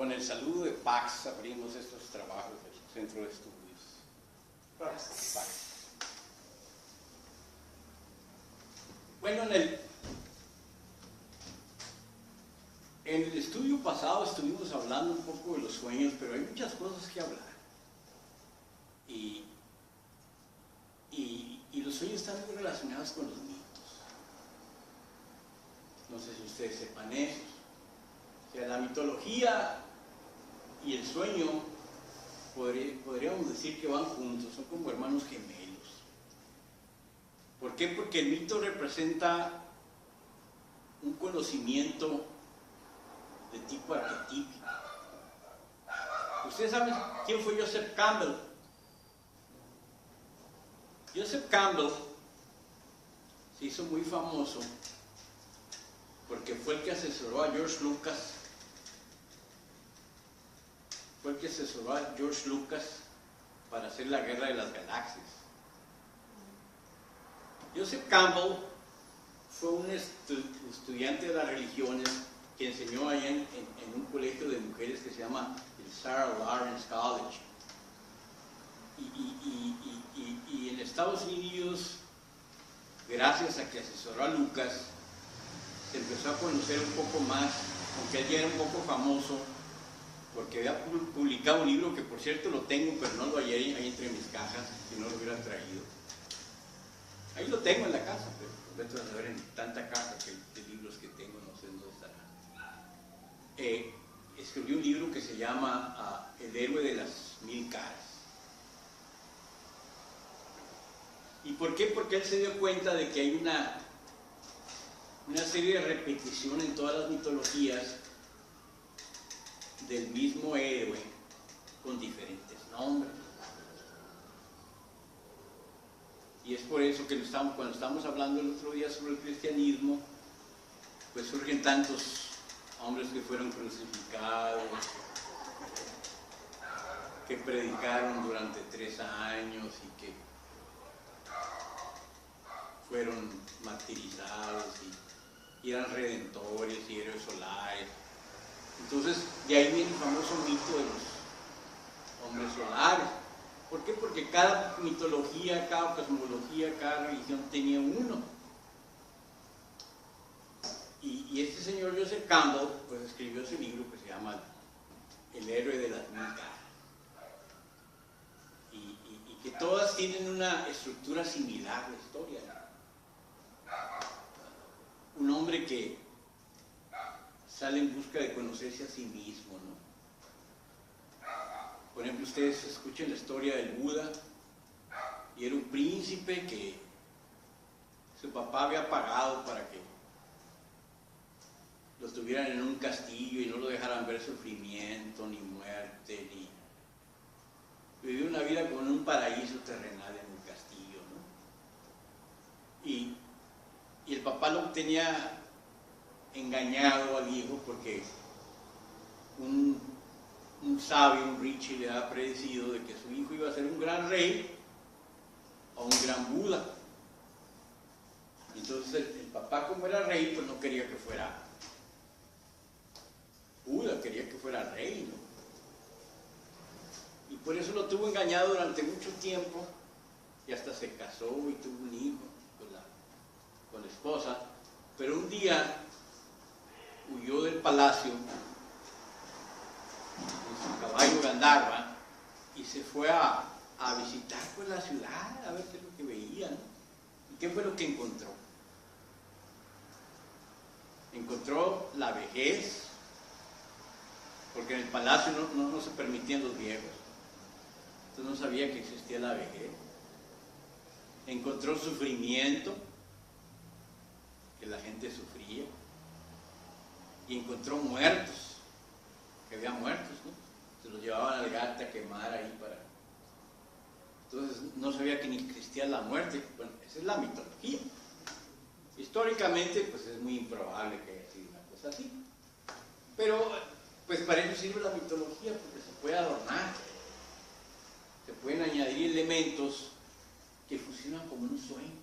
con el saludo de Pax abrimos estos trabajos del Centro de Estudios. Pax. Bueno, en el estudio pasado estuvimos hablando un poco de los sueños, pero hay muchas cosas que hablar. Y los sueños están muy relacionados con los mitos. No sé si ustedes sepan eso. O sea, la mitología y el sueño podríamos decir que van juntos, son como hermanos gemelos. ¿Por qué? Porque el mito representa un conocimiento de tipo arquetípico. ¿Ustedes saben quién fue Joseph Campbell? Joseph Campbell se hizo muy famoso porque fue el que asesoró a George Lucas. Fue el que asesoró a George Lucas para hacer la Guerra de las Galaxias. Joseph Campbell fue un estudiante de las religiones que enseñó allá en un colegio de mujeres que se llama el Sarah Lawrence College. Y en Estados Unidos, gracias a que asesoró a Lucas, se empezó a conocer un poco más, aunque él ya era un poco famoso, porque había publicado un libro que por cierto lo tengo, pero no lo hallé ahí entre mis cajas, si no lo hubiera traído. Ahí lo tengo en la casa, pero vete a saber en tanta caja de libros que tengo, no sé dónde estará. Escribió un libro que se llama El héroe de las mil caras. ¿Y por qué? Porque él se dio cuenta de que hay una serie de repetición en todas las mitologías del mismo héroe con diferentes nombres. Y es por eso que cuando estamos hablando el otro día sobre el cristianismo, pues surgen tantos hombres que fueron crucificados, que predicaron durante 3 años y que fueron martirizados y eran redentores y héroes solares. Entonces, de ahí viene el famoso mito de los hombres solares. ¿Por qué? Porque cada mitología, cada cosmología, cada religión tenía uno. Y este señor Joseph Campbell, pues escribió ese libro que se llama El héroe de las mil caras. Y que todas tienen una estructura similar, la historia. Un hombre que sale en busca de conocerse a sí mismo, ¿no? Por ejemplo, ustedes escuchan la historia del Buda, y era un príncipe que su papá había pagado para que lo tuvieran en un castillo y no lo dejaran ver sufrimiento, ni muerte, ni... Vivió una vida como en un paraíso terrenal en el castillo, ¿no? Y el papá lo tenía engañado al hijo porque un sabio, un Richie, le había predecido de que su hijo iba a ser un gran rey o un gran Buda. Entonces el papá, como era rey, pues no quería que fuera Buda, quería que fuera rey, ¿no? Y por eso lo tuvo engañado durante mucho tiempo y hasta se casó y tuvo un hijo con la esposa, pero un día huyó del palacio en su caballo Gandharva y se fue a visitar pues la ciudad, a ver qué es lo que veía, ¿no? ¿Y qué fue lo que encontró? Encontró la vejez, porque en el palacio no se permitían los viejos, entonces no sabía que existía la vejez. Encontró sufrimiento, que la gente sufría, y encontró muertos, que había muertos, ¿no? Se los llevaban al Gata a quemar ahí para... Entonces no sabía que ni existía la muerte. Bueno, esa es la mitología. Históricamente, pues es muy improbable que haya sido una cosa así. Pero, pues para eso sirve la mitología, porque se puede adornar. Se pueden añadir elementos que funcionan como un sueño.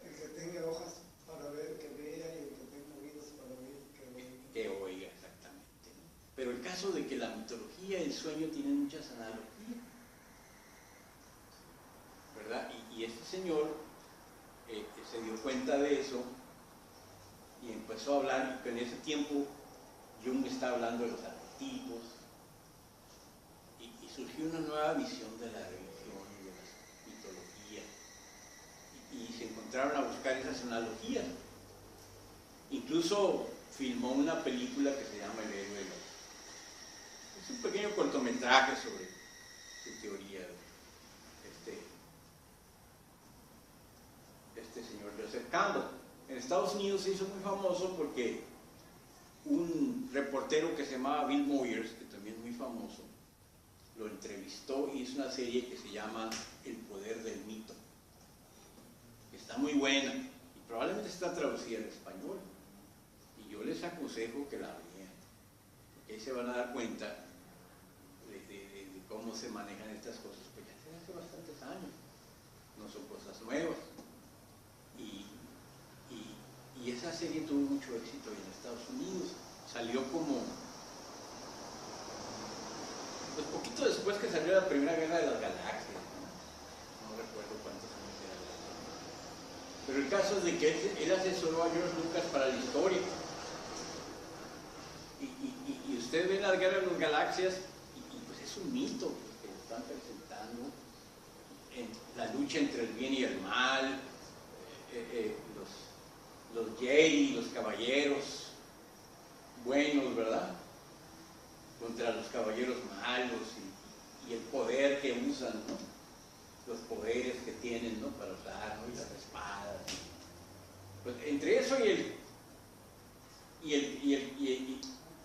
El que tenga hojas para ver, que vea, y el que tenga oídos para oír, que oiga. Que oiga, exactamente, ¿no? Pero el caso caso de que la mitología y el sueño tienen muchas analogías, ¿verdad? Y este señor se dio cuenta de eso y empezó a hablar, y en ese tiempo Jung estaba hablando de los arquetipos, y surgió una nueva visión de la religión y de la mitología, y se encontraron a buscar esas analogías. Incluso filmó una película que se llama El héroe. Es un pequeño cortometraje sobre su teoría de este señor Joseph Campbell. En Estados Unidos se hizo muy famoso porque un reportero que se llamaba Bill Moyers, que también es muy famoso, lo entrevistó y hizo una serie que se llama El poder del mito, que está muy buena y probablemente está traducida al español, y yo les aconsejo que la vean, porque ahí se van a dar cuenta de cómo se manejan estas cosas, pues ya se hace bastantes años, no son cosas nuevas. Y esa serie tuvo mucho éxito en Estados Unidos. Salió como, pues poquito después que salió la Primera Guerra de las Galaxias, no recuerdo cuántos años era. Pero el caso es de que él asesoró a George Lucas para la historia. Y usted ve la Guerra de las Galaxias y pues es un mito que están presentando en la lucha entre el bien y el mal, los Jedi, los caballeros buenos, ¿verdad? Contra los caballeros malos, y el poder que usan, ¿no? Los poderes que tienen, ¿no? Para usar, ¿no? Y las espadas. Pues entre eso y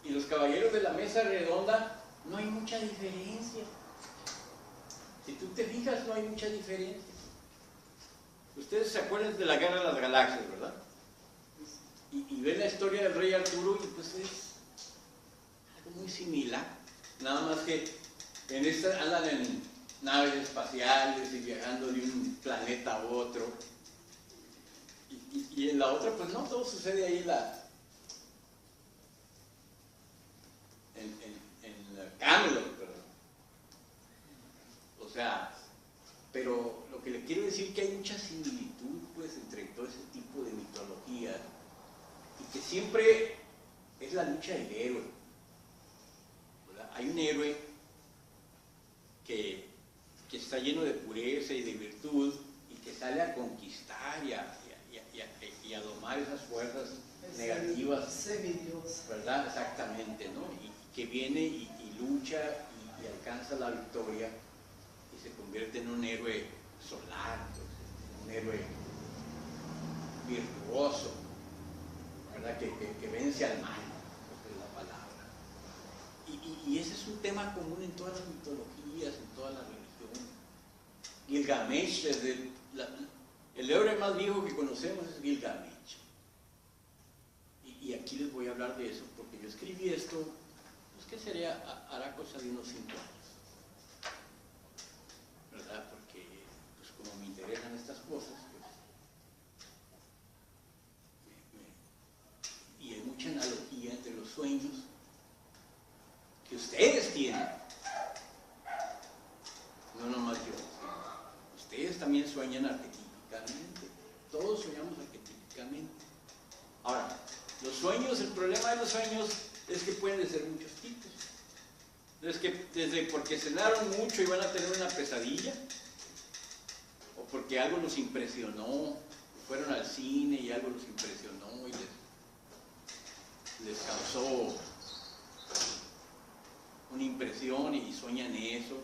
los caballeros de la mesa redonda no hay mucha diferencia. Si tú te fijas, no hay mucha diferencia. Ustedes se acuerdan de la Guerra de las Galaxias, ¿verdad? Y ven la historia del rey Arturo y pues es algo muy similar, nada más que en esta andan en naves espaciales y viajando de un planeta a otro, y en la otra pues no, todo sucede ahí en Camelot, perdón. O sea, pero lo que le quiero decir es que hay mucha similitud pues entre todo ese tipo de mitología, y que siempre es la lucha del héroe, ¿verdad? Hay un héroe que está lleno de pureza y de virtud, y que sale a conquistar y a domar esas fuerzas negativas, semidios, ¿verdad? Exactamente, ¿no? Y que viene y lucha y alcanza la victoria y se convierte en un héroe solar, entonces, un héroe virtuoso, ¿verdad? Que vence al mal, esa es la palabra. Y ese es un tema común en todas las mitologías, en todas las religiones. Gilgamesh, el héroe más viejo que conocemos es Gilgamesh. Y aquí les voy a hablar de eso, porque yo escribí esto, pues que hará cosa de unos 5 años, ¿verdad? Porque pues como me interesan estas cosas, y hay mucha analogía entre los sueños que ustedes tienen, no nomás yo, ustedes también sueñan arquetípicamente, todos soñamos arquetípicamente. Ahora, los sueños, el problema de los sueños es que pueden ser muchos tipos. Desde porque cenaron mucho y van a tener una pesadilla, o porque algo los impresionó, fueron al cine y algo los impresionó y les causó una impresión y sueñan eso,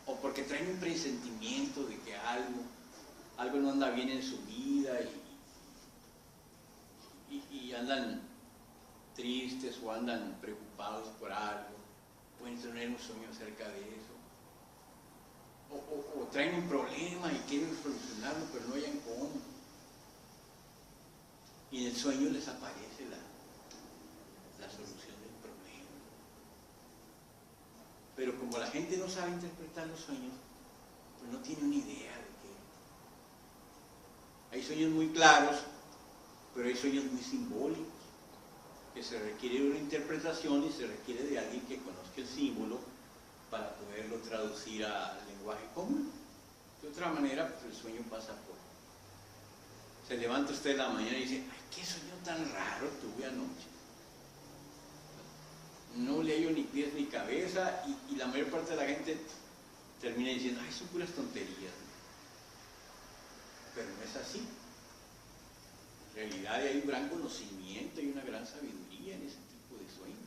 o porque traen un presentimiento de que algo no anda bien en su vida y andan tristes o andan preocupados por algo, pueden tener un sueño acerca de eso, o traen un problema y quieren solucionarlo pero no hayan cómo, y en el sueño les aparece la solución del problema. Pero como la gente no sabe interpretar los sueños, pues no tiene una idea de qué. Hay sueños muy claros, pero hay sueños muy simbólicos, que que se requiere de una interpretación y se requiere de alguien que conozca el símbolo para poderlo traducir al lenguaje común. De otra manera, pues el sueño pasa por... Se levanta usted en la mañana y dice, ay, qué sueño tan raro tuve anoche. No le hallo ni pies ni cabeza, y la mayor parte de la gente termina diciendo, ay, son puras tonterías. Pero no es así. En realidad hay un gran conocimiento y una gran sabiduría en ese tipo de sueños.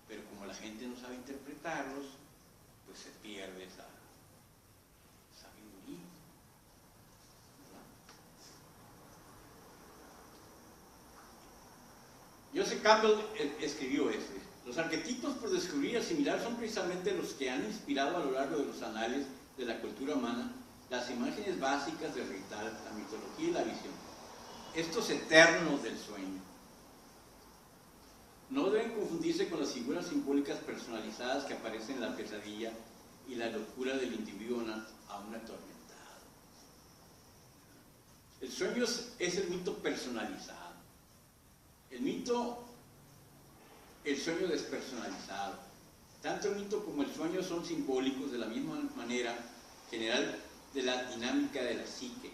Pero como la gente no sabe interpretarlos, pues se pierde esa sabiduría. Joseph Campbell escribió esto: los arquetipos por descubrir y asimilar son precisamente los que han inspirado a lo largo de los anales de la cultura humana las imágenes básicas del ritual, la mitología y la visión. Estos eternos del sueño no deben confundirse con las figuras simbólicas personalizadas que aparecen en la pesadilla y la locura del individuo aún atormentado. El sueño es el mito personalizado. El sueño despersonalizado. Tanto el mito como el sueño son simbólicos de la misma manera general de la dinámica de la psique.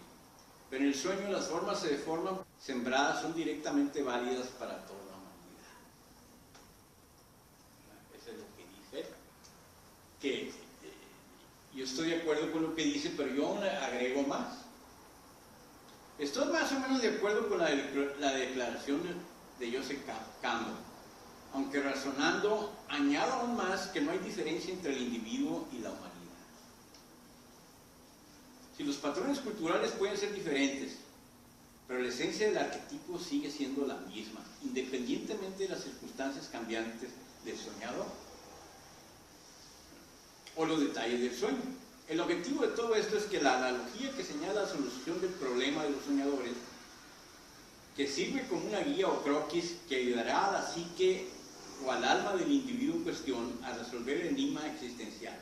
Pero en el sueño las formas se deforman, sembradas son directamente válidas para toda la humanidad. Eso es lo que dice. Que yo estoy de acuerdo con lo que dice, pero yo aún agrego más. Estoy más o menos de acuerdo con la declaración de Joseph Campbell, aunque razonando, añado aún más que no hay diferencia entre el individuo y la humanidad. Si los patrones culturales pueden ser diferentes, pero la esencia del arquetipo sigue siendo la misma, independientemente de las circunstancias cambiantes del soñador o los detalles del sueño. El objetivo de todo esto es que la analogía que señala la solución del problema de los soñadores, que sirve como una guía o croquis que ayudará a la psique o al alma del individuo en cuestión a resolver el enigma existencial.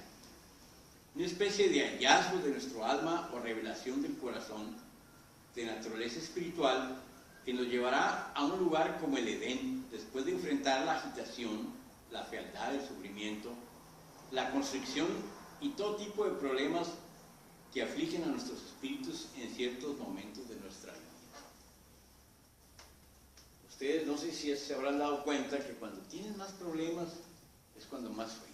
Una especie de hallazgo de nuestro alma o revelación del corazón de naturaleza espiritual que nos llevará a un lugar como el Edén, después de enfrentar la agitación, la fealdad, el sufrimiento, la constricción y todo tipo de problemas que afligen a nuestros espíritus en ciertos momentos de nuestra vida. Ustedes no sé si se habrán dado cuenta que cuando tienen más problemas es cuando más sueñan.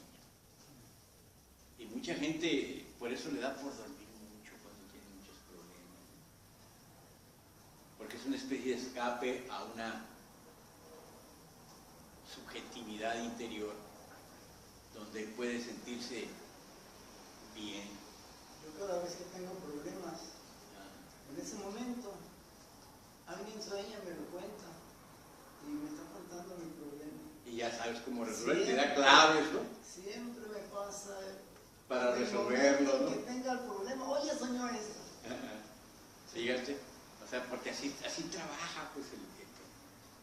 Y mucha gente por eso le da por dormir mucho cuando tiene muchos problemas. Porque es una especie de escape a una subjetividad interior donde puede sentirse bien. Yo cada vez que tengo problemas, en ese momento, alguien sueña, me lo cuenta y me está contando mi problema. Y ya sabes cómo resolver, te da claves, ¿no? Siempre me pasa para resolverlo, ¿no? Que tenga el problema, oye, soñó esto. Fíjate, o sea, porque así trabaja pues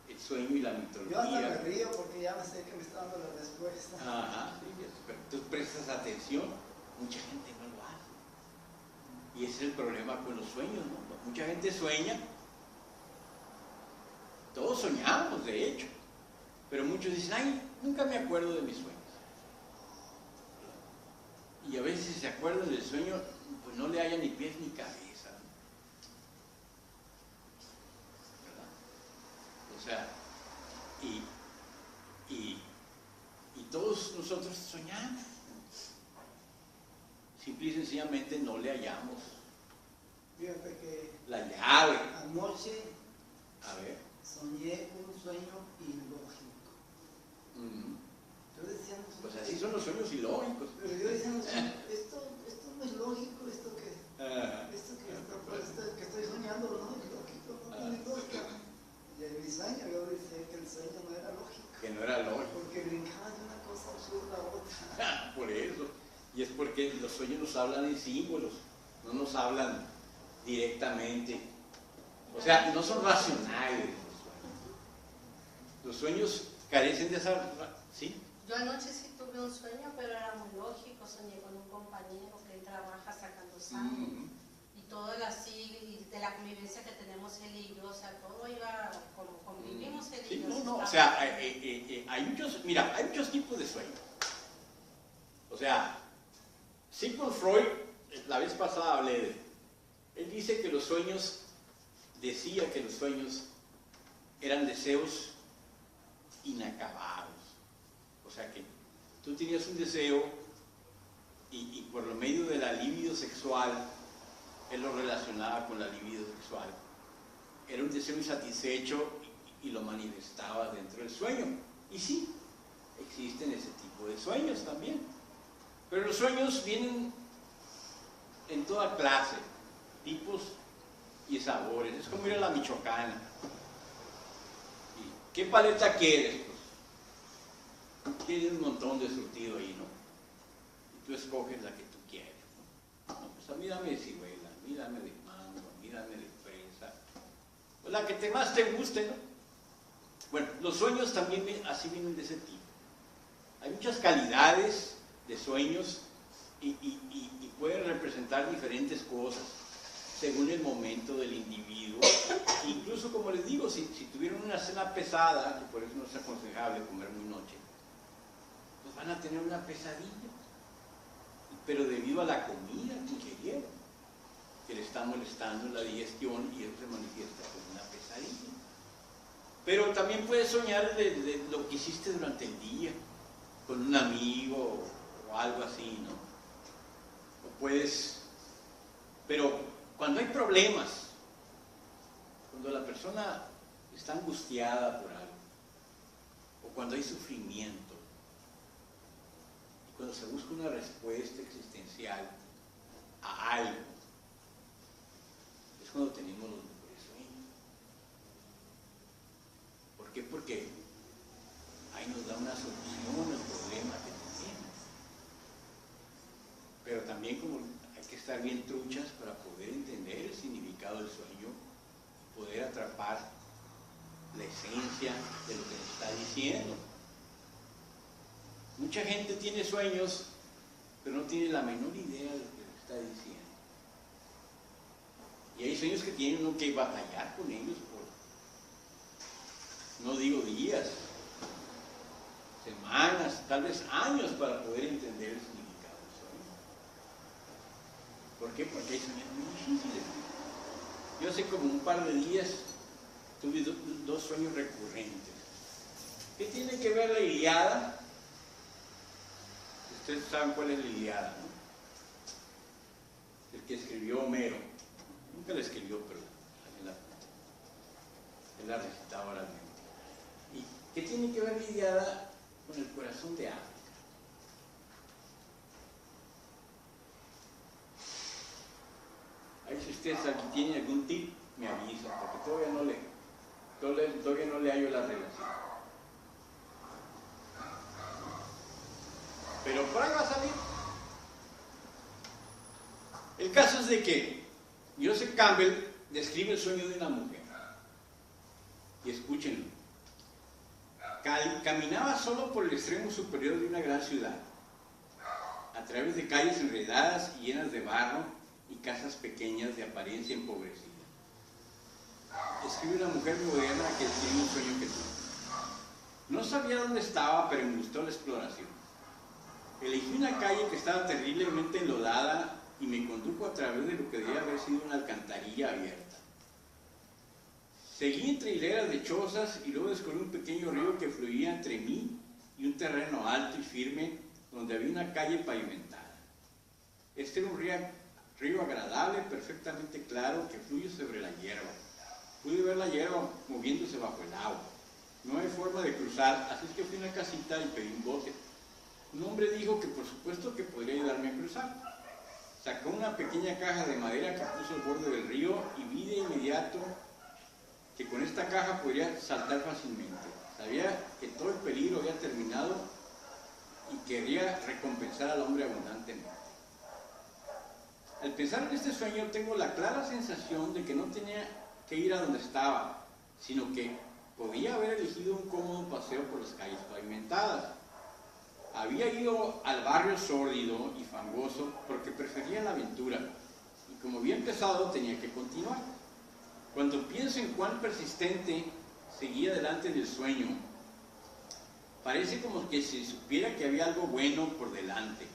el sueño y la mitología. Yo hasta me río porque ya sé que me está dando la respuesta. Ajá, sí, pero tú prestas atención, mucha gente no lo hace. Y ese es el problema con los sueños, ¿no? Mucha gente sueña, todos soñamos de hecho, pero muchos dicen, ay, nunca me acuerdo de mis sueños. Y a veces si se acuerdan del sueño, pues no le haya ni pies ni cabeza, ¿no? ¿Verdad? O sea, y todos nosotros soñamos. Simple y sencillamente no le hallamos. Fíjate que la llave. Anoche A ver. soñé un sueño ilógico. Yo decía, no, pues así son los sueños ilógicos. Pero yo decía, no, esto no es lógico, esto que estoy soñando no es lógico, no tiene lógica. Y en mi sueño yo decía que el sueño no era lógico. Que no era lógico. Porque brincaba de una cosa absurda a otra. Por eso. Y es porque los sueños nos hablan en símbolos, no nos hablan directamente. O sea, no son racionales los sueños carecen de esa... ¿Sí? Yo anoche sí tuve un sueño, pero era muy lógico. Soñé con un compañero que trabaja sacando sangre y todo el así, y de la convivencia que tenemos él y yo, o sea, todo iba como convivimos él y yo. No, o sea, hay muchos tipos de sueños. O sea, Sigmund Freud, la vez pasada hablé de él. Él dice que los sueños, decía que los sueños eran deseos inacabados. O sea que tú tenías un deseo y por lo medio de la libido sexual, él lo relacionaba con la libido sexual. Era un deseo insatisfecho y lo manifestaba dentro del sueño. Y sí, existen ese tipo de sueños también. Pero los sueños vienen en toda clase, tipos y sabores. Es como ir a la Michoacana. ¿Y qué paleta quieres? Pues tienes un montón de surtido ahí, ¿no? Y tú escoges la que tú quieres, ¿no? No, pues a mí dame de ciruela, a mí dame de mango, a mí dame de fresa. Pues la que más te guste, ¿no? Bueno, los sueños también así vienen de ese tipo. Hay muchas calidades de sueños y pueden representar diferentes cosas según el momento del individuo. Incluso, como les digo, si tuvieron una cena pesada, que por eso no es aconsejable comer muy noche, pues van a tener una pesadilla, pero debido a la comida que ingirieron, que le está molestando la digestión, y eso se manifiesta como una pesadilla. Pero también puedes soñar de lo que hiciste durante el día, con un amigo o algo así, ¿no? O puedes, pero cuando hay problemas, cuando la persona está angustiada por algo, o cuando hay sufrimiento, y cuando se busca una respuesta existencial a algo, es cuando tenemos los mejores sueños. ¿Por qué? Porque ahí nos da una solución al problema que tenemos. Pero también como hay que estar bien truchas para poder entender el significado del sueño y poder atrapar la esencia de lo que nos está diciendo. Mucha gente tiene sueños, pero no tiene la menor idea de lo que nos está diciendo. Y hay sueños que tienen uno que batallar con ellos por, no digo días, semanas, tal vez años para poder entender el significado del sueño. ¿Por qué? Porque hay sueños muy difíciles. Yo hace como un par de días tuve dos sueños recurrentes. ¿Qué tiene que ver la Ilíada? Ustedes saben cuál es la Ilíada, ¿no? El que escribió Homero. Nunca la escribió, pero él la recitaba oralmente. ¿Y qué tiene que ver la Ilíada con el corazón de África? Ahí si ustedes aquí tienen algún tip, me avisan, porque todavía no le hallo la relación. Pero por ahí va a salir. El caso es de que Joseph Campbell describe el sueño de una mujer. Y escúchenlo. Caminaba solo por el extremo superior de una gran ciudad, a través de calles enredadas y llenas de barro y casas pequeñas de apariencia empobrecida. Escribe una mujer moderna que tiene un sueño que tuvo. No sabía dónde estaba, pero me gustó la exploración. Elegí una calle que estaba terriblemente enlodada y me condujo a través de lo que debía haber sido una alcantarilla abierta. Seguí entre hileras de chozas y luego descubrí un pequeño río que fluía entre mí y un terreno alto y firme donde había una calle pavimentada. Este era un río agradable, perfectamente claro, que fluye sobre la hierba. Pude ver la hierba moviéndose bajo el agua. No hay forma de cruzar, así es que fui a una casita y pedí un bote. Un hombre dijo que por supuesto que podría ayudarme a cruzar. Sacó una pequeña caja de madera que puso al borde del río y vi de inmediato que con esta caja podría saltar fácilmente. Sabía que todo el peligro había terminado y quería recompensar al hombre abundantemente. Al pensar en este sueño tengo la clara sensación de que no tenía que ir a donde estaba, sino que podía haber elegido un cómodo paseo por las calles pavimentadas. Había ido al barrio sórdido y fangoso porque prefería la aventura, y como había empezado, tenía que continuar. Cuando pienso en cuán persistente seguía adelante en el sueño, parece como que se supiera que había algo bueno por delante,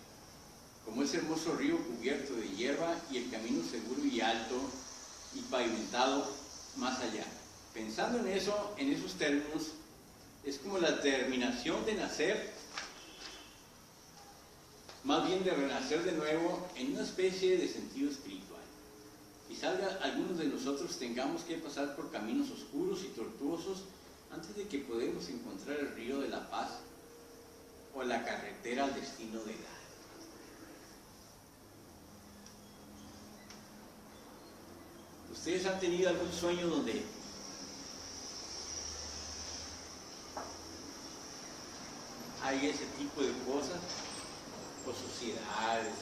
como ese hermoso río cubierto de hierba y el camino seguro y alto y pavimentado más allá. Pensando en eso, en esos términos, es como la terminación de nacer, más bien de renacer de nuevo en una especie de sentido espiritual. Quizá algunos de nosotros tengamos que pasar por caminos oscuros y tortuosos antes de que podamos encontrar el río de la paz o la carretera al destino del alma. ¿Ustedes han tenido algún sueño donde hay ese tipo de cosas? O sociedades.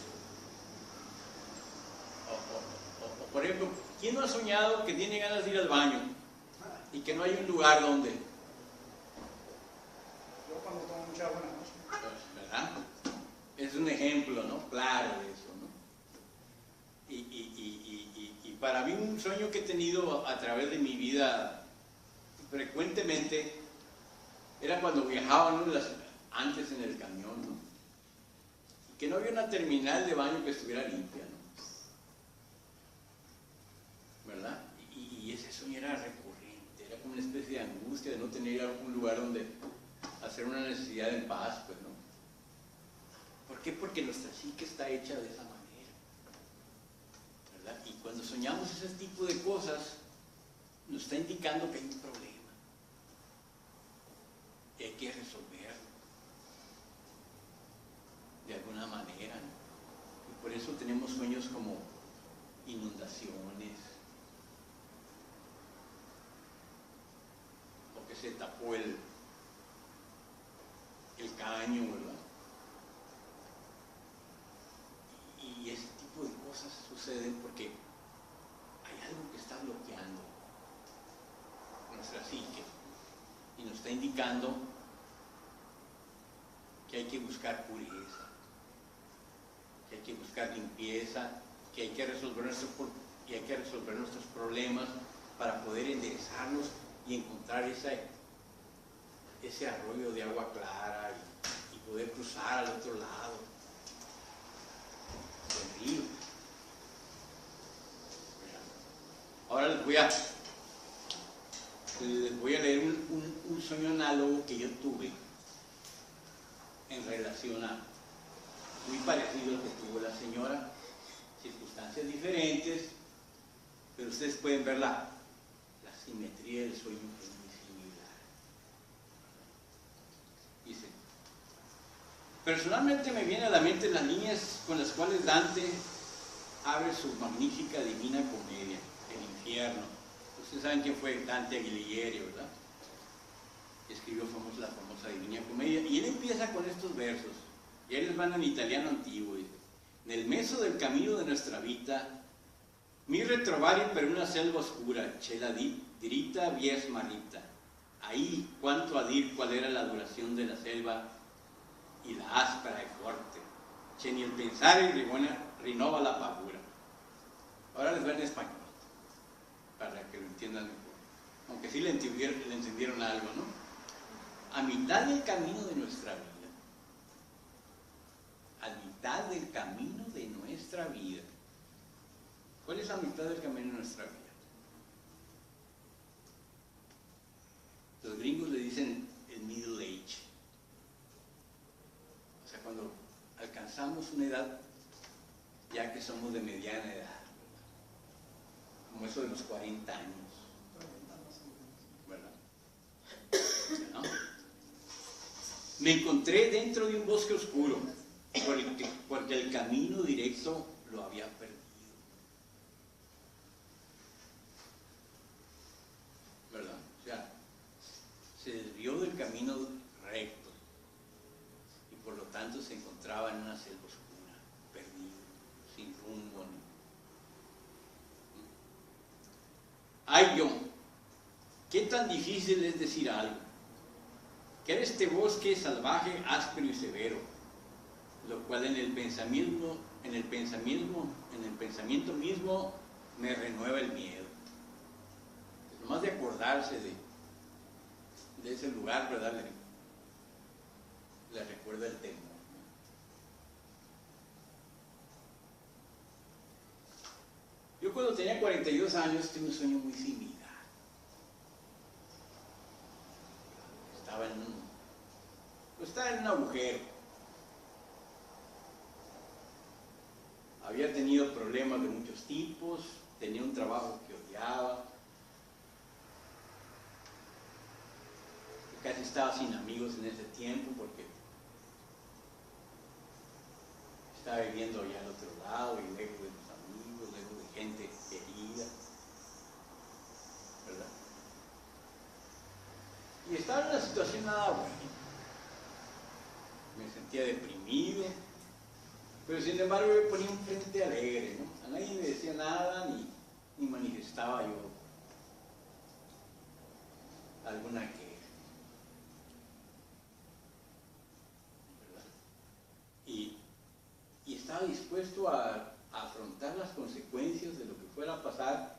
O por ejemplo, ¿quién no ha soñado que tiene ganas de ir al baño y que no hay un lugar donde? Yo cuando tomo mucha agua en la noche. ¿Verdad? Es un ejemplo, ¿no? Claro de eso, ¿no? Y para mí un sueño que he tenido a través de mi vida frecuentemente era cuando viajábamos antes en el camión, ¿no? Y que no había una terminal de baño que estuviera limpia, ¿no? ¿Verdad? Y ese sueño era recurrente, era como una especie de angustia de no tener algún lugar donde hacer una necesidad en paz, pues, ¿no? ¿Por qué? Porque nuestra psique está hecha de esa manera, ¿verdad? Y cuando soñamos ese tipo de cosas, nos está indicando que hay un problema y hay que resolverlo de alguna manera, ¿no? Y por eso tenemos sueños como inundaciones, o que se tapó el caño, ¿verdad? Y ese tipo de cosas suceden porque hay algo que está bloqueando nuestra psique y nos está indicando que hay que buscar pureza, que hay que buscar limpieza, que hay que resolver nuestros problemas para poder enderezarnos y encontrar ese arroyo de agua clara y poder cruzar al otro lado del río. Ahora les voy a leer un sueño análogo que yo tuve en relación a, muy parecido al que tuvo la señora, circunstancias diferentes, pero ustedes pueden ver la simetría del sueño, que es muy similar. Dice: personalmente me viene a la mente las líneas con las cuales Dante abre su magnífica Divina Comedia, El Infierno. Ustedes saben quién fue Dante Alighieri, ¿verdad? Escribió la famosa Divina Comedia, y él empieza con estos versos, y ahí les van en italiano antiguo. Dice: nel mezzo del camino de nuestra vita mi retrovari per una selva oscura, c'è la diritta via smarrita. Ahí cuanto a dir cuál era la duración de la selva y la áspera y fuerte, c'è ni el pensar y rinova la paura. Ahora les voy en español, para que lo entiendan mejor, aunque sí le entendieron algo, ¿no? A mitad del camino de nuestra vida, a mitad del camino de nuestra vida. ¿Cuál es la mitad del camino de nuestra vida? Los gringos le dicen el middle age. O sea, cuando alcanzamos una edad, ya que somos de mediana edad, como eso de los 40 años, ¿verdad? ¿No? Me encontré dentro de un bosque oscuro, porque el camino directo lo había perdido. ¿Verdad? O sea, se desvió del camino recto y por lo tanto se encontraba en una selva oscura, perdido, sin rumbo, ¿no? Ay, yo, ¿qué tan difícil es decir algo? Que era este bosque salvaje, áspero y severo, lo cual en el en el pensamiento mismo me renueva el miedo. Nomás de acordarse de ese lugar, ¿verdad? Le recuerda el temor. Yo cuando tenía 42 años tuve un sueño muy similar. Estaba en un agujero. Había tenido problemas de muchos tipos, tenía un trabajo que odiaba, casi estaba sin amigos en ese tiempo porque estaba viviendo allá al otro lado y lejos de los amigos, lejos de gente querida, ¿verdad? Y estaba en una situación nada buena. Me sentía deprimido, pero sin embargo yo ponía un frente alegre, ¿no? A nadie me decía nada ni manifestaba yo alguna queja. Y estaba dispuesto a afrontar las consecuencias de lo que fuera a pasar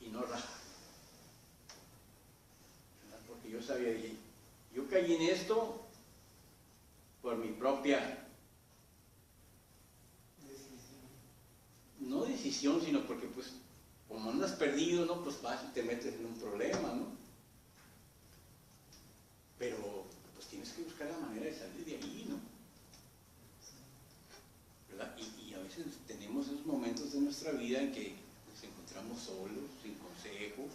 y no rajar. Porque yo sabía, yo caí en esto por mi propia, no decisión, sino porque pues como andas perdido, ¿no? Pues vas y te metes en un problema, ¿no? Pero pues tienes que buscar la manera de salir de ahí, ¿no? ¿Verdad? Y a veces tenemos esos momentos de nuestra vida en que nos encontramos solos, sin consejo,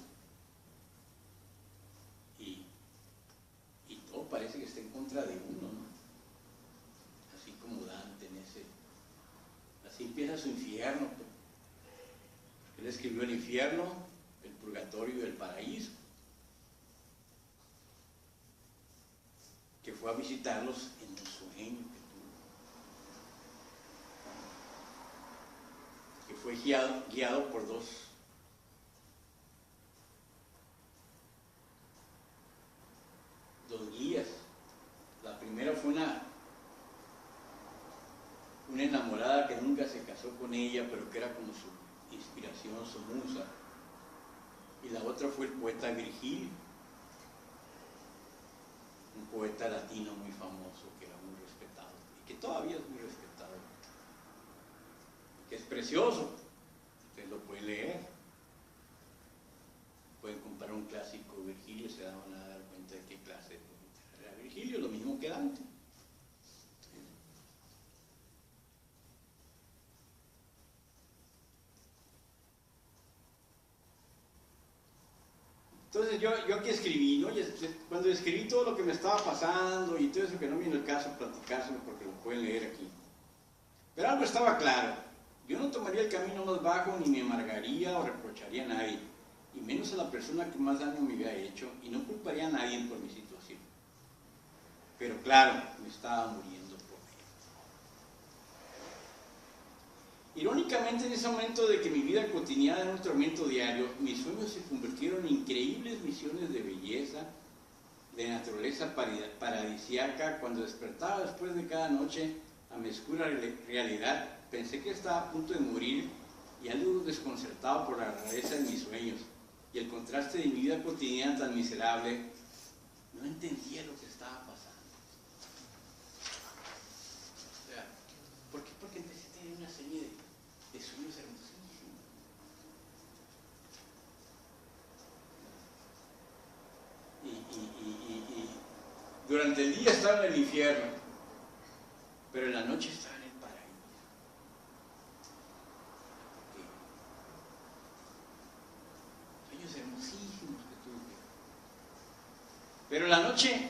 y todo parece que está en contra de uno, ¿no? Así como Dante así empieza su infierno. Él escribió el infierno, el purgatorio y el paraíso, que fue a visitarlos en un sueño que fue guiado por dos guías. La primera fue una enamorada que nunca se casó con ella, pero que era como su inspiración, su musa. Y la otra fue el poeta Virgilio, un poeta latino muy famoso que era muy respetado y que todavía es muy respetado, que es precioso. Ustedes lo pueden leer, pueden comprar un clásico Virgilio, se van a dar cuenta de qué clase era Virgilio, lo mismo que Dante. Entonces yo aquí escribí, ¿no? Y cuando escribí todo lo que me estaba pasando y todo eso, que no viene el caso platicárselo porque lo pueden leer aquí. Pero algo estaba claro: yo no tomaría el camino más bajo, ni me amargaría o reprocharía a nadie, y menos a la persona que más daño me había hecho, y no culparía a nadie por mi situación. Pero claro, me estaba muriendo por ella. Irónicamente, en ese momento de que mi vida cotidiana era un tormento diario, mis sueños se convirtieron en increíbles visiones de belleza, de naturaleza paradisíaca. Cuando despertaba después de cada noche a mi oscura realidad, pensé que estaba a punto de morir, y algo desconcertado por la rareza de mis sueños y el contraste de mi vida cotidiana tan miserable, no entendía lo que estaba pasando. O sea, ¿por qué? Porque empecé a tener una serie de sueños hermosísimos. Y durante el día estaba en el infierno, pero en la noche estaba en el paraíso. Sueños hermosísimos que tuve. Pero en la noche,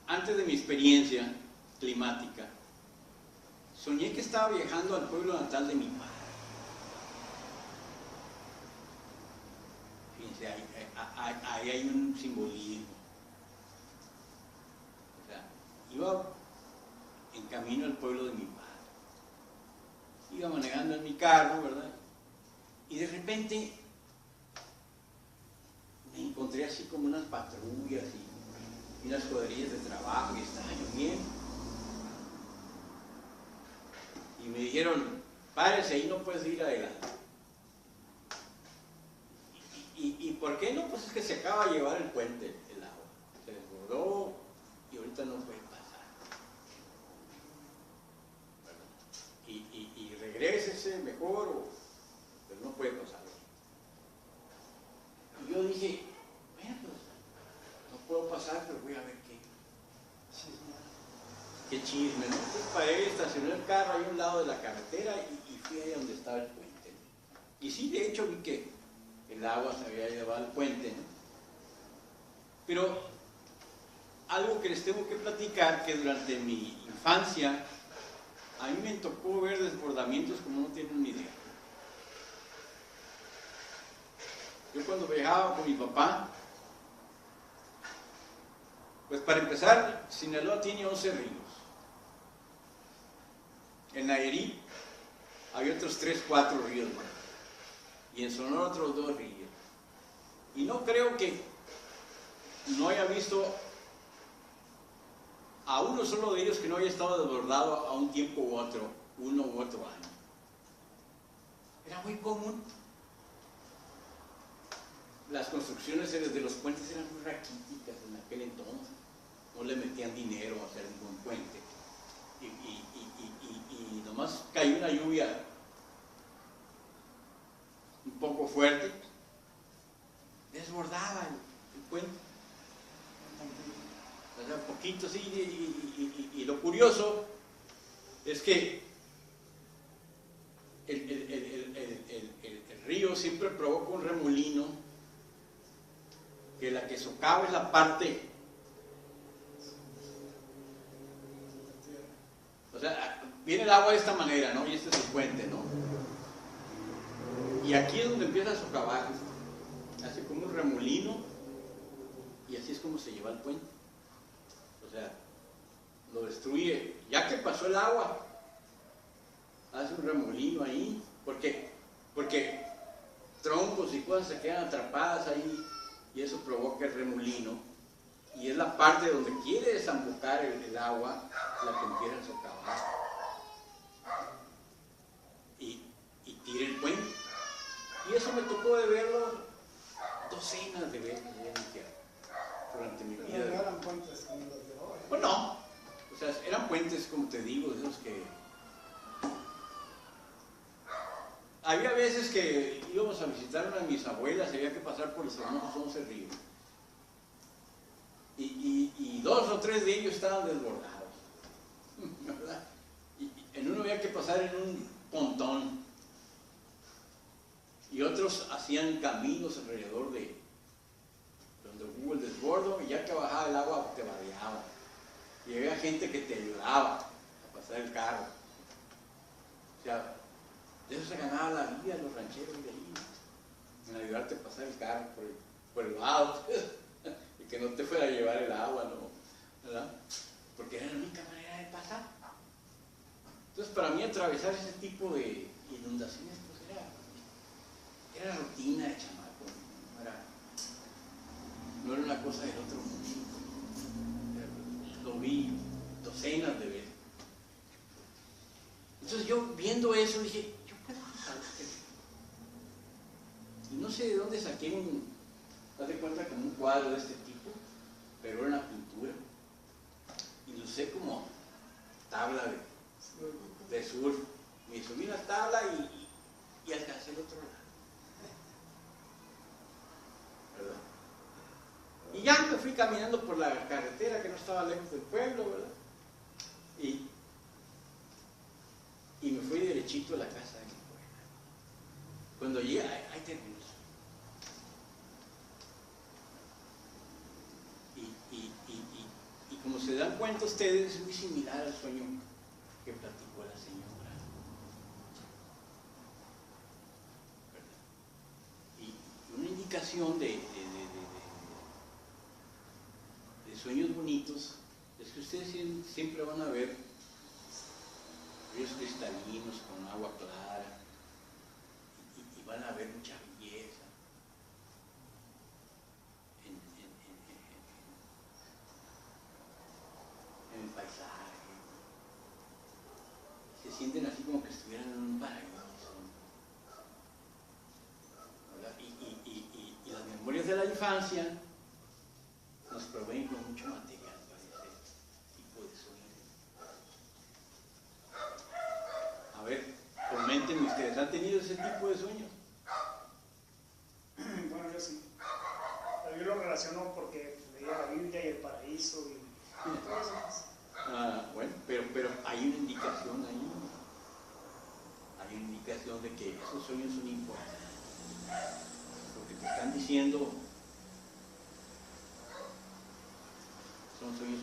antes de mi experiencia climática, soñé que estaba viajando al pueblo natal de mi padre. Fíjense, ahí hay un simbolismo. O sea, iba en camino al pueblo de mi padre. Iba manejando en mi carro, ¿verdad? Y de repente me encontré así como unas patrullas unas cuadrillas de trabajo y estaba lloviendo. Y me dijeron, párese, ahí no puedes ir adelante. ¿Y por qué no? Pues es que se acaba de llevar el puente, el agua. Se desbordó y ahorita no puede pasar. Y regrésese mejor, pero no puede pasar. Y yo dije, bueno, pues no puedo pasar, pero voy a ver qué chisme, ¿no? Entonces paré, estacioné el carro ahí a un lado de la carretera y fui ahí donde estaba el puente. Y sí, de hecho vi que el agua se había llevado al puente, ¿no? Pero algo que les tengo que platicar, que durante mi infancia a mí me tocó ver desbordamientos como no tienen ni idea. Yo cuando viajaba con mi papá, pues para empezar, Sinaloa tiene 11 ríos. En Nayarit hay otros 3, 4 ríos más. Y en Sonora otros 2 ríos. Y no creo que no haya visto a uno solo de ellos que no haya estado desbordado a un tiempo u otro, uno u otro año. Era muy común. Las construcciones de los puentes eran muy raquíticas en aquel entonces. No le metían dinero a hacer ningún puente. Y nomás cayó una lluvia un poco fuerte, desbordaba el puente. O sea, poquito, sí, y lo curioso es que el río siempre provoca un remolino, que la que socava es la parte, o sea, viene el agua de esta manera, ¿no? Y este es el puente, ¿no? Y aquí es donde empieza a socavar, hace como un remolino, y así es como se lleva el puente. O sea, lo destruye. Ya que pasó el agua, hace un remolino ahí. ¿Por qué? Porque troncos y cosas se quedan atrapadas ahí y eso provoca el remolino. Y es la parte donde quiere desembocar el agua la que empieza a socavar. Y tira el puente. Y eso me tocó de verlo docenas de veces durante mi vida. Pero no eran puentes como los de hoy. Pues no, o sea, eran puentes, como te digo, de esos que... Había veces que íbamos a visitar a una de mis abuelas y había que pasar por los famosos 11 ríos. Y 2 o 3 de ellos estaban desbordados, ¿verdad? Y en uno había que pasar en un pontón. Y otros hacían caminos alrededor de donde hubo el desbordo, y ya que bajaba el agua te vadeaba. Y había gente que te ayudaba a pasar el carro. O sea, de eso se ganaba la vida los rancheros de ahí, en ayudarte a pasar el carro por el lado, y que no te fuera a llevar el agua, ¿no? ¿Verdad? Porque era la única manera de pasar. Entonces, para mí atravesar ese tipo de inundaciones, pues era rutina de chamaco, no era una cosa del otro mundo. Lo vi docenas de veces. Entonces yo viendo eso dije, yo puedo hacer esto. Y no sé de dónde saqué haz de cuenta como un cuadro de este tipo, pero era una pintura. Y lo usé como tabla de surf. Me subí la tabla y alcancé el otro lado. ¿Verdad? Y ya me fui caminando por la carretera que no estaba lejos del pueblo, ¿verdad? Y me fui derechito a la casa de mi abuela. Cuando llegué, ahí terminó. Y como se dan cuenta ustedes, es muy similar al sueño que platicó la señora. ¿Verdad? Y una indicación de sueños bonitos es que ustedes siempre van a ver ríos cristalinos con agua clara y van a ver mucha belleza después de la infancia nos proveen con mucho material para ese tipo de sueños. A ver, comenten ustedes, ¿han tenido ese tipo de sueños? Bueno, yo sí. Pero yo lo relaciono porque leía la Biblia y el paraíso y todo eso. Bueno, pero hay una indicación ahí. Hay una indicación de que esos sueños son importantes. Porque te están diciendo, son sueños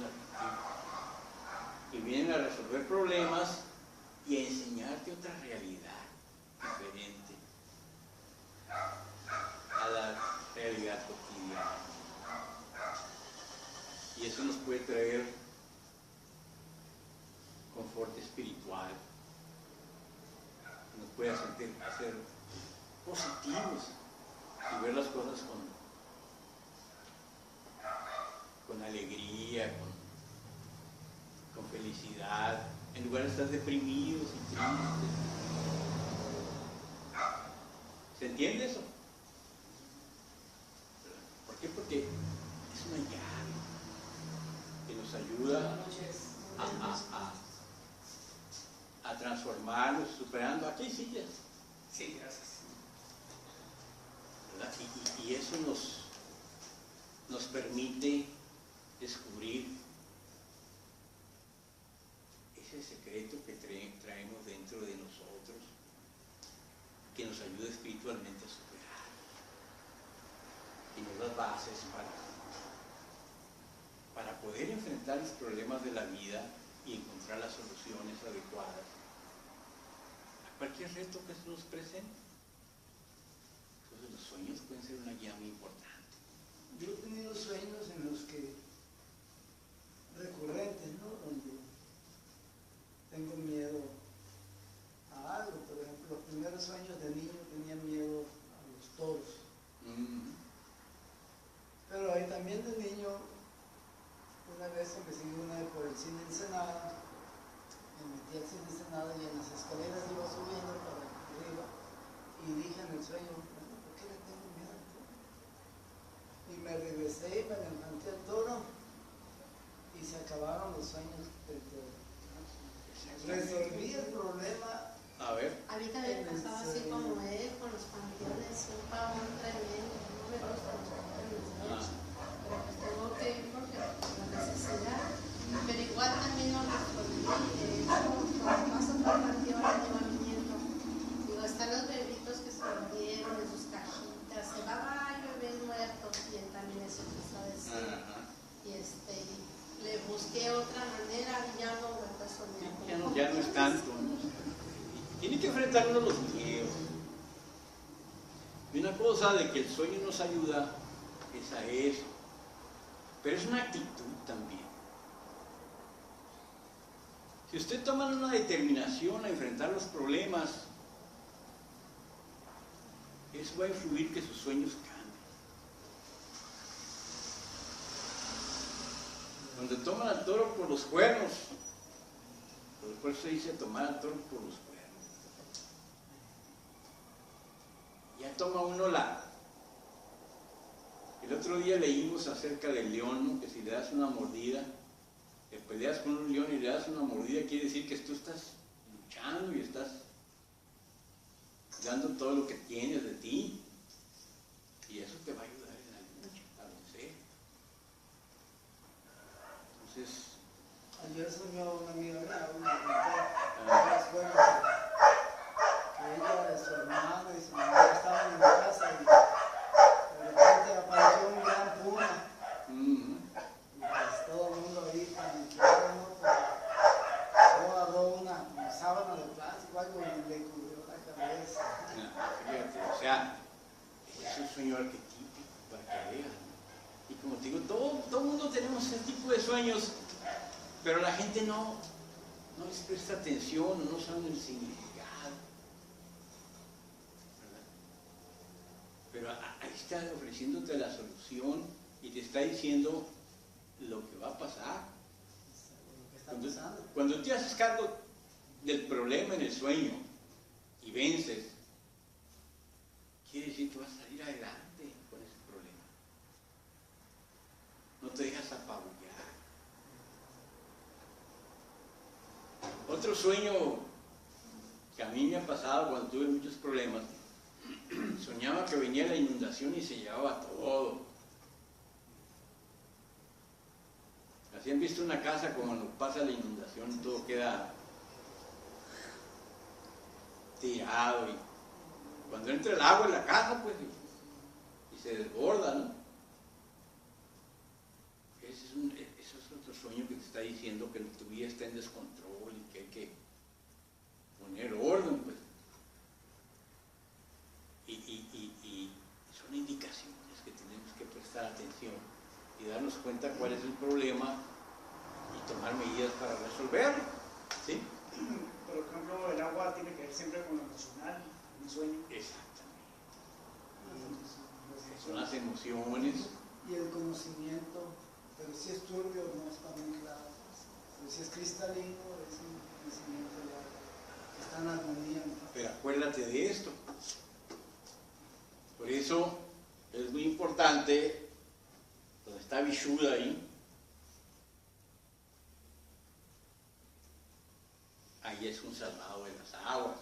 que vienen a resolver problemas y a enseñarte otra realidad diferente a la realidad cotidiana. Y eso nos puede traer confort espiritual, nos puede hacer positivos y ver las cosas con alegría, con felicidad, en lugar de estar deprimidos y tristes. ¿Se entiende eso? ¿Por qué? Porque es una llave que nos ayuda a transformarnos, superando. Aquí hay sillas. Sí, gracias. ¿Verdad? Y eso nos permite descubrir ese secreto que traemos dentro de nosotros, que nos ayuda espiritualmente a superar y nos da bases para poder enfrentar los problemas de la vida y encontrar las soluciones adecuadas a cualquier reto que se nos presente. Entonces los sueños pueden ser una guía muy importante. Yo he tenido sueños en los que recurrentes, ¿no? Donde tengo miedo a algo. Por ejemplo, los primeros sueños de niño tenía miedo a los toros. Pero ahí también de niño, una vez que me seguí una vez por el cine Ensenada, me metí al cine Ensenada y en las escaleras iba subiendo para arriba y dije en el sueño, bueno, ¿por qué le tengo miedo al toro? Y me regresé y me levanté al toro y se acabaron los sueños del toro. Resolví el problema. A ver. A mí también me pasaba así como él, con los panteones, un pavón tremendo. No me gustan los panteones, de hecho. Pero pues tengo que ir porque la necesidad. Pero igual también lo resolví. Cuando paso por el panteón, me va viniendo. Digo, están los bebitos que se murieron en sus cajitas. Se va, ay, bebés muertos. Y él también eso empezó a decir. Y le busqué otra manera y ya no vuelvo a soñar. Ya no es tanto, ¿no? Tiene que enfrentar uno los miedos. Y una cosa de que el sueño nos ayuda es a eso. Pero es una actitud también. Si usted toma una determinación a enfrentar los problemas, eso va a influir que sus sueños cambien. Cuando toman al toro por los cuernos, por eso se dice tomar al toro por los cuernos. Ya toma uno El otro día leímos acerca del león, ¿no? Que si le das una mordida, te peleas con un león y le das una mordida, quiere decir que tú estás luchando y estás dando todo lo que tienes de ti. Y eso te va a ayudar en la lucha, a vencer. Entonces, Ayer soñó una amiga mía, una mujer, que ella, su hermano y su mamá estaban en la casa y de repente apareció un gran puma. Y pues todo el mundo ahí paniqueado, ¿no? Luego agarró una sábana de plástico, algo y le cubrió la cabeza. fíjate, o sea, es un sueño arquetípico para que vean. Y como te digo, todo el mundo tenemos ese tipo de sueños, pero la gente no les presta atención, no sabe el significado. ¿Verdad? Pero ahí está ofreciéndote la solución y te está diciendo lo que va a pasar. Cuando te haces cargo del problema en el sueño y vences, quiere decir que vas a salir adelante con ese problema. otro sueño que a mí me ha pasado cuando tuve muchos problemas. Soñaba que venía la inundación y se llevaba todo. Así han visto una casa como cuando pasa la inundación, todo queda tirado, y cuando entra el agua en la casa, pues, y se desborda, ¿no? Eso es otro sueño que te está diciendo que tu vida está en descontrol y que hay que poner orden, pues. Y son indicaciones que tenemos que prestar atención y darnos cuenta cuál es el problema y tomar medidas para resolverlo, ¿sí? Por ejemplo, el agua tiene que ver siempre con lo emocional, un sueño. Exactamente. Son las emociones. Y el conocimiento, pero si es turbio no está muy claro. Pero si es cristalino, es un conocimiento ya que está en armonía. Pero acuérdate de esto. Por eso es muy importante, donde está Vishuddha ahí es un salvado de las aguas.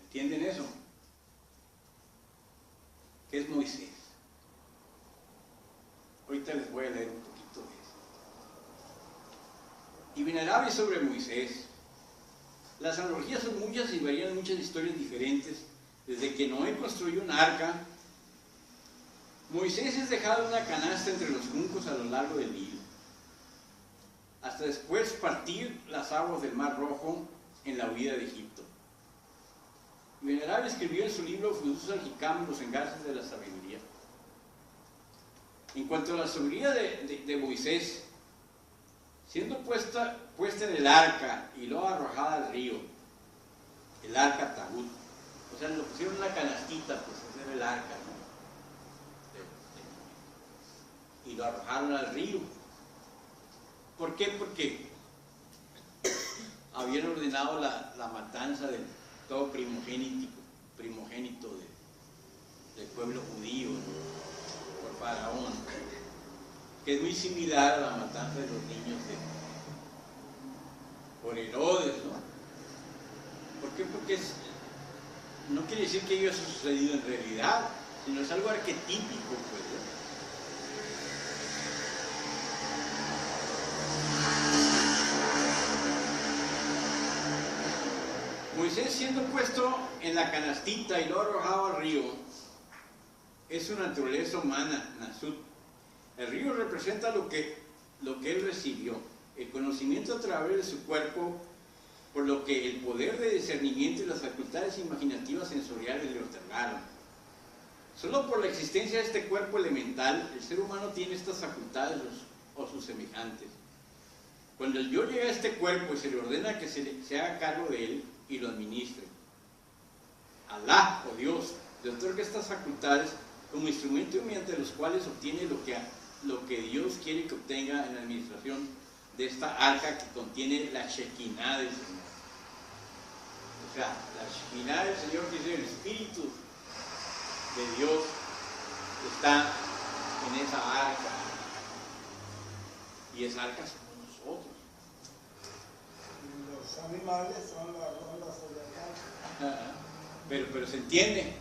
¿Entienden eso? ¿Qué es Moisés? Ahorita les voy a leer un poquito de eso. Y venerable sobre Moisés. Las analogías son muchas y varían muchas historias diferentes. Desde que Noé construyó un arca, Moisés es dejado en una canasta entre los juncos a lo largo del Nilo, hasta después partir las aguas del Mar Rojo en la huida de Egipto. Y venerable escribió en su libro Fiducia al Hikam, los engarces de la sabiduría. En cuanto a la sabiduría de Moisés, siendo puesta en el arca y luego arrojada al río, el arca Tabut, o sea, lo pusieron en una canastita, pues ese era el arca, ¿no? Y lo arrojaron al río. ¿Por qué? Porque habían ordenado la matanza de todo primogénito del pueblo judío, ¿no? Por Faraón, que es muy similar a la matanza de los niños por Herodes, ¿no? ¿Por qué? Porque no quiere decir que ello haya sucedido en realidad, sino es algo arquetípico, pues, ¿no? Moisés, siendo puesto en la canastita y luego arrojado al río, es su naturaleza humana, Nasut. El río representa lo que él recibió, el conocimiento a través de su cuerpo, por lo que el poder de discernimiento y las facultades imaginativas sensoriales le otorgaron. Solo por la existencia de este cuerpo elemental, el ser humano tiene estas facultades o sus semejantes. Cuando el yo llega a este cuerpo y se le ordena que se haga cargo de él y lo administre, Alá o Dios le otorga estas facultades como instrumento mediante los cuales obtiene lo que Dios quiere que obtenga en la administración de esta arca que contiene la Shekinah del Señor. O sea, la Shekinah del Señor, que es el Espíritu de Dios, está en esa arca. Y esa arca somos nosotros. Los animales son las rondas zodiacales. Pero se entiende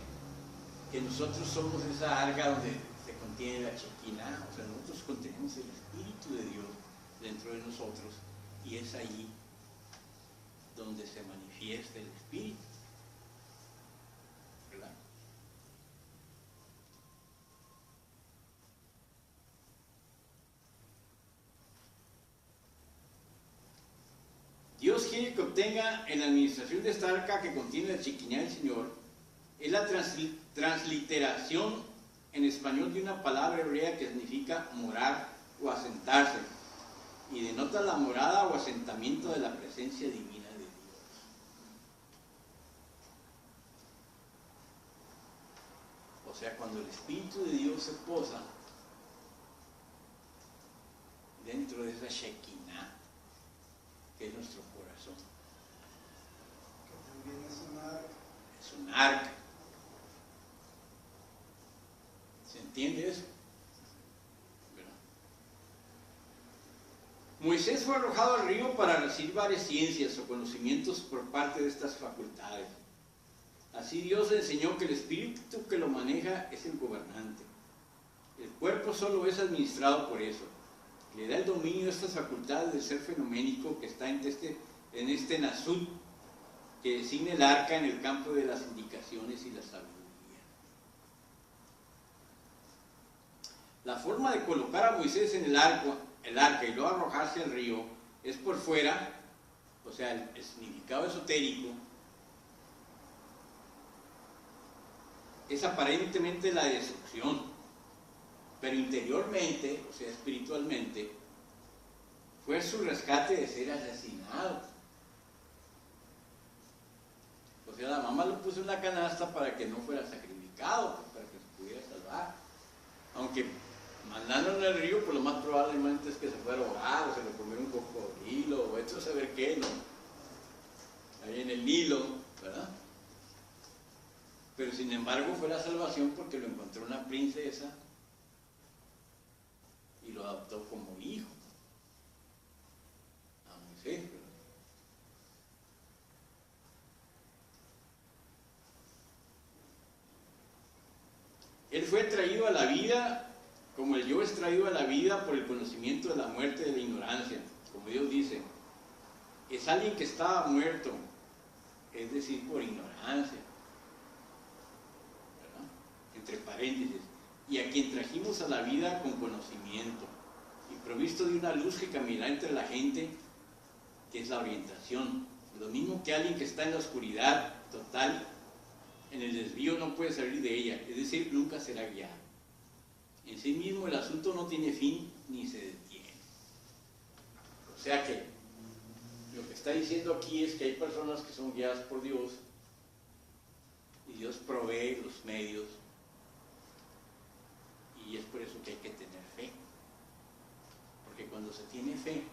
que nosotros somos esa arca donde se contiene la Shekinah. O sea, nosotros contenemos el Espíritu de Dios dentro de nosotros, y es allí donde se manifiesta el Espíritu, ¿verdad? Dios quiere que obtenga en la administración de esta arca que contiene la Shekinah del Señor. Es la transliteración en español de una palabra hebrea que significa morar o asentarse, y denota la morada o asentamiento de la presencia divina de Dios. O sea, cuando el Espíritu de Dios se posa dentro de esa Shekinah, que es nuestro corazón, Que también es un arca. es un arca. ¿Se entiende eso? Moisés fue arrojado al río para recibir varias ciencias o conocimientos por parte de estas facultades. Así Dios le enseñó que el espíritu que lo maneja es el gobernante. El cuerpo solo es administrado por eso. Le da el dominio a estas facultades del ser fenoménico que está en este Nasut, que designa el arca en el campo de las indicaciones y la sabiduría. La forma de colocar a Moisés en el arca y luego arrojarse al río es por fuera, o sea, el significado esotérico es aparentemente la destrucción, pero interiormente, o sea, espiritualmente, fue su rescate de ser asesinado. O sea, la mamá lo puso en la canasta para que no fuera sacrificado, para que se pudiera salvar. Aunque mandándolo al río, pues lo más probablemente es que se fuera a ahogar, o se lo comiera un cocodrilo, o esto a saber qué, ¿no? Ahí en el Nilo, ¿verdad? Pero sin embargo fue la salvación porque lo encontró una princesa y lo adoptó como hijo a Moisés, ¿verdad? Él fue traído a la vida como el yo es traído a la vida por el conocimiento de la muerte y de la ignorancia. Como Dios dice, es alguien que estaba muerto, es decir, por ignorancia, ¿verdad? Entre paréntesis, y a quien trajimos a la vida con conocimiento y provisto de una luz que caminará entre la gente, que es la orientación. Lo mismo que alguien que está en la oscuridad total, en el desvío no puede salir de ella, es decir, nunca será guiado. En sí mismo el asunto no tiene fin ni se detiene. O sea que lo que está diciendo aquí es que hay personas que son guiadas por Dios y Dios provee los medios, y es por eso que hay que tener fe, porque cuando se tiene fe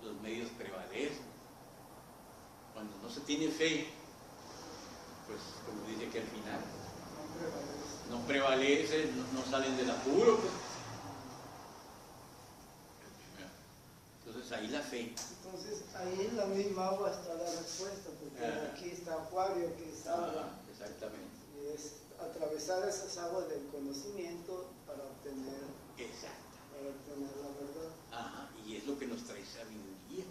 los medios prevalecen. Cuando no se tiene fe, pues como dice que al final no prevalece, no salen del apuro, pues. Entonces ahí la fe. Entonces ahí en la misma agua está la respuesta, porque aquí está Acuario, aquí está agua. Exactamente. Y es atravesar esas aguas del conocimiento para obtener la verdad. Ajá, y es lo que nos trae sabiduría,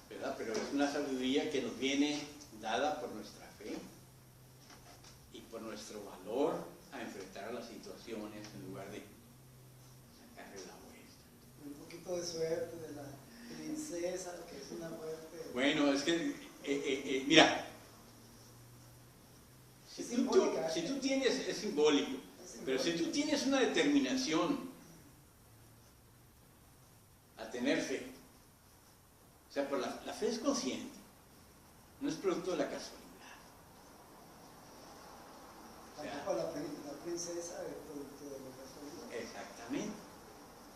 ¿verdad? Pero es una sabiduría que nos viene dada por nuestra fe y por nuestro valor a enfrentar las situaciones en lugar de sacarle la vuelta. Un poquito de suerte de la princesa, que es una muerte. Bueno, es que, mira, si tú tienes, es simbólico, pero si tú tienes una determinación a tener fe, o sea, por la fe es consciente, no es producto de la casualidad. Tampoco la princesa es producto de la casualidad. Exactamente.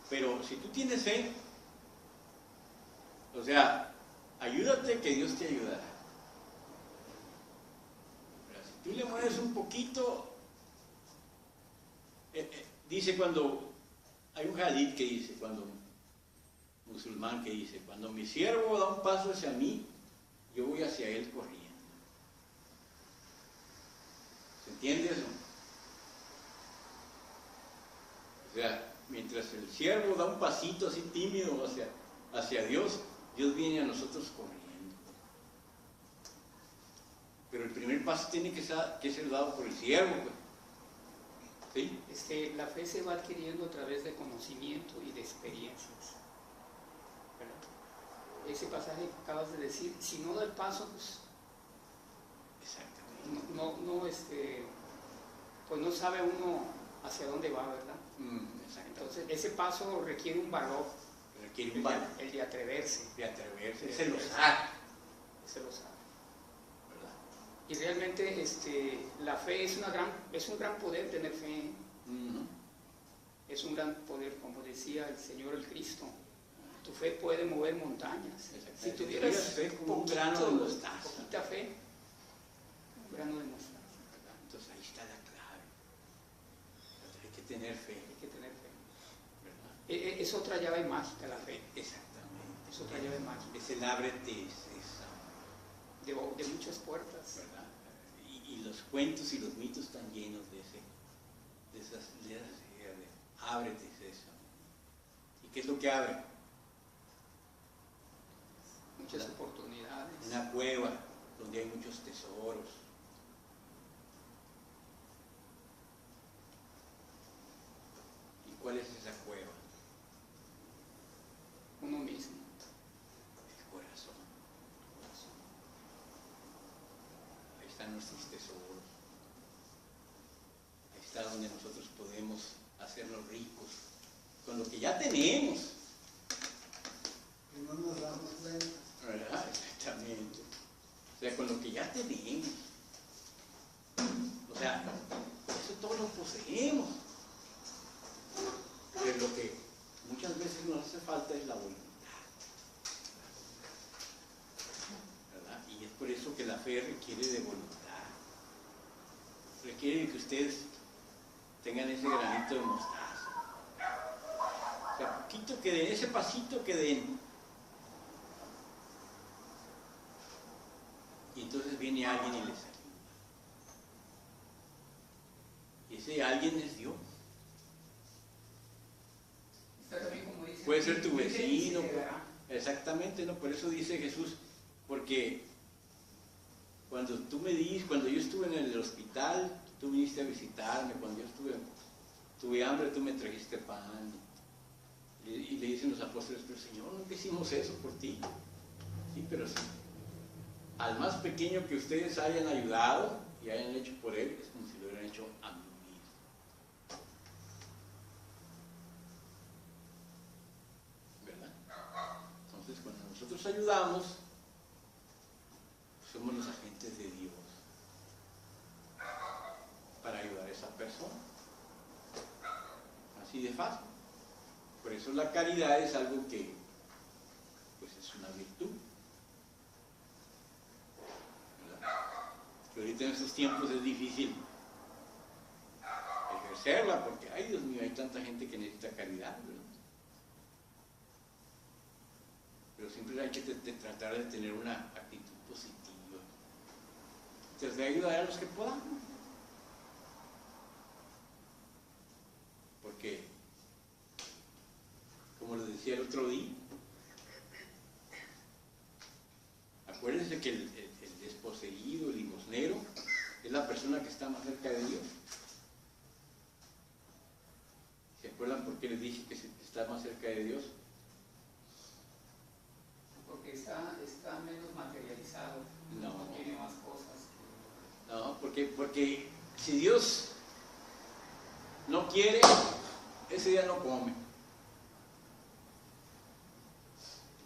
Pero si tú tienes fe, o sea, ayúdate que Dios te ayudará. Pero si tú le mueves un poquito, dice cuando, hay un hadith que dice, musulmán que dice, cuando mi siervo da un paso hacia mí, yo voy hacia él corriendo. ¿Se entiende eso? O sea, mientras el siervo da un pasito así tímido hacia Dios, Dios viene a nosotros corriendo. Pero el primer paso tiene que ser dado por el siervo, pues. ¿Sí? Es que la fe se va adquiriendo a través de conocimiento y de experiencias, ¿verdad? Ese pasaje que acabas de decir, si no da el paso, pues exactamente. Pues no sabe uno hacia dónde va, ¿verdad? Entonces ese paso requiere un valor. Requiere un valor. El de atreverse. Es el osar. ¿Verdad? Y realmente la fe es un gran poder tener fe. Es un gran poder, como decía el Señor el Cristo. Tu fe puede mover montañas. Si tuvieras fe como un grano de mostaza. Poquita fe, un grano de mostaza. Entonces ahí está la clave. Hay que tener fe. Hay que tener fe. ¿Verdad? Es otra llave mágica la fe, Exactamente. es otra llave mágica, Es el ábrete, de muchas puertas. ¿verdad? Y los cuentos y los mitos están llenos de esas ideas de ábrete, Sésamo. ¿Y qué es lo que abre? Muchas oportunidades. Una cueva donde hay muchos tesoros. ¿Y cuál es esa cueva? Uno mismo. El corazón. Ahí están nuestros tesoros. Ahí está donde nosotros podemos hacernos ricos con lo que ya tenemos. Y no nos damos cuenta. ¿Verdad? Exactamente. O sea, con lo que ya tenemos. O sea, eso todo lo poseemos. Pero lo que muchas veces nos hace falta es la voluntad. ¿Verdad? Y es por eso que la fe requiere de voluntad. Requiere que ustedes tengan ese granito de mostaza. O sea, poquito que den, ese pasito que den. Y entonces viene alguien y les ayuda. Y ese alguien es Dios. Está también, como dice, Puede ser tu pide y vecino. se te dará. Exactamente, ¿no? Por eso dice Jesús, porque cuando yo estuve en el hospital, tú viniste a visitarme, cuando yo tuve hambre, tú me trajiste pan. Y le dicen los apóstoles, pero Señor, nunca hicimos eso por ti. Sí, pero sí. Al más pequeño que ustedes hayan ayudado y hayan hecho por él, es como si lo hubieran hecho a mí mismo. ¿Verdad? Entonces, cuando nosotros ayudamos, somos los agentes de Dios para ayudar a esa persona. Así de fácil. Por eso la caridad es algo que, pues, es una virtud. Que ahorita en estos tiempos es difícil ejercerla porque, ay Dios mío, hay tanta gente que necesita caridad, ¿verdad? Pero siempre hay que tratar de tener una actitud positiva, tratar de ayudar a los que podamos, porque, como les decía el otro día, acuérdense que el desposeído, el limosnero, es la persona que está más cerca de Dios. ¿Se acuerdan por qué les dije que está más cerca de Dios? Porque está menos materializado, No. tiene más cosas. No, porque si Dios no quiere, ese día no come.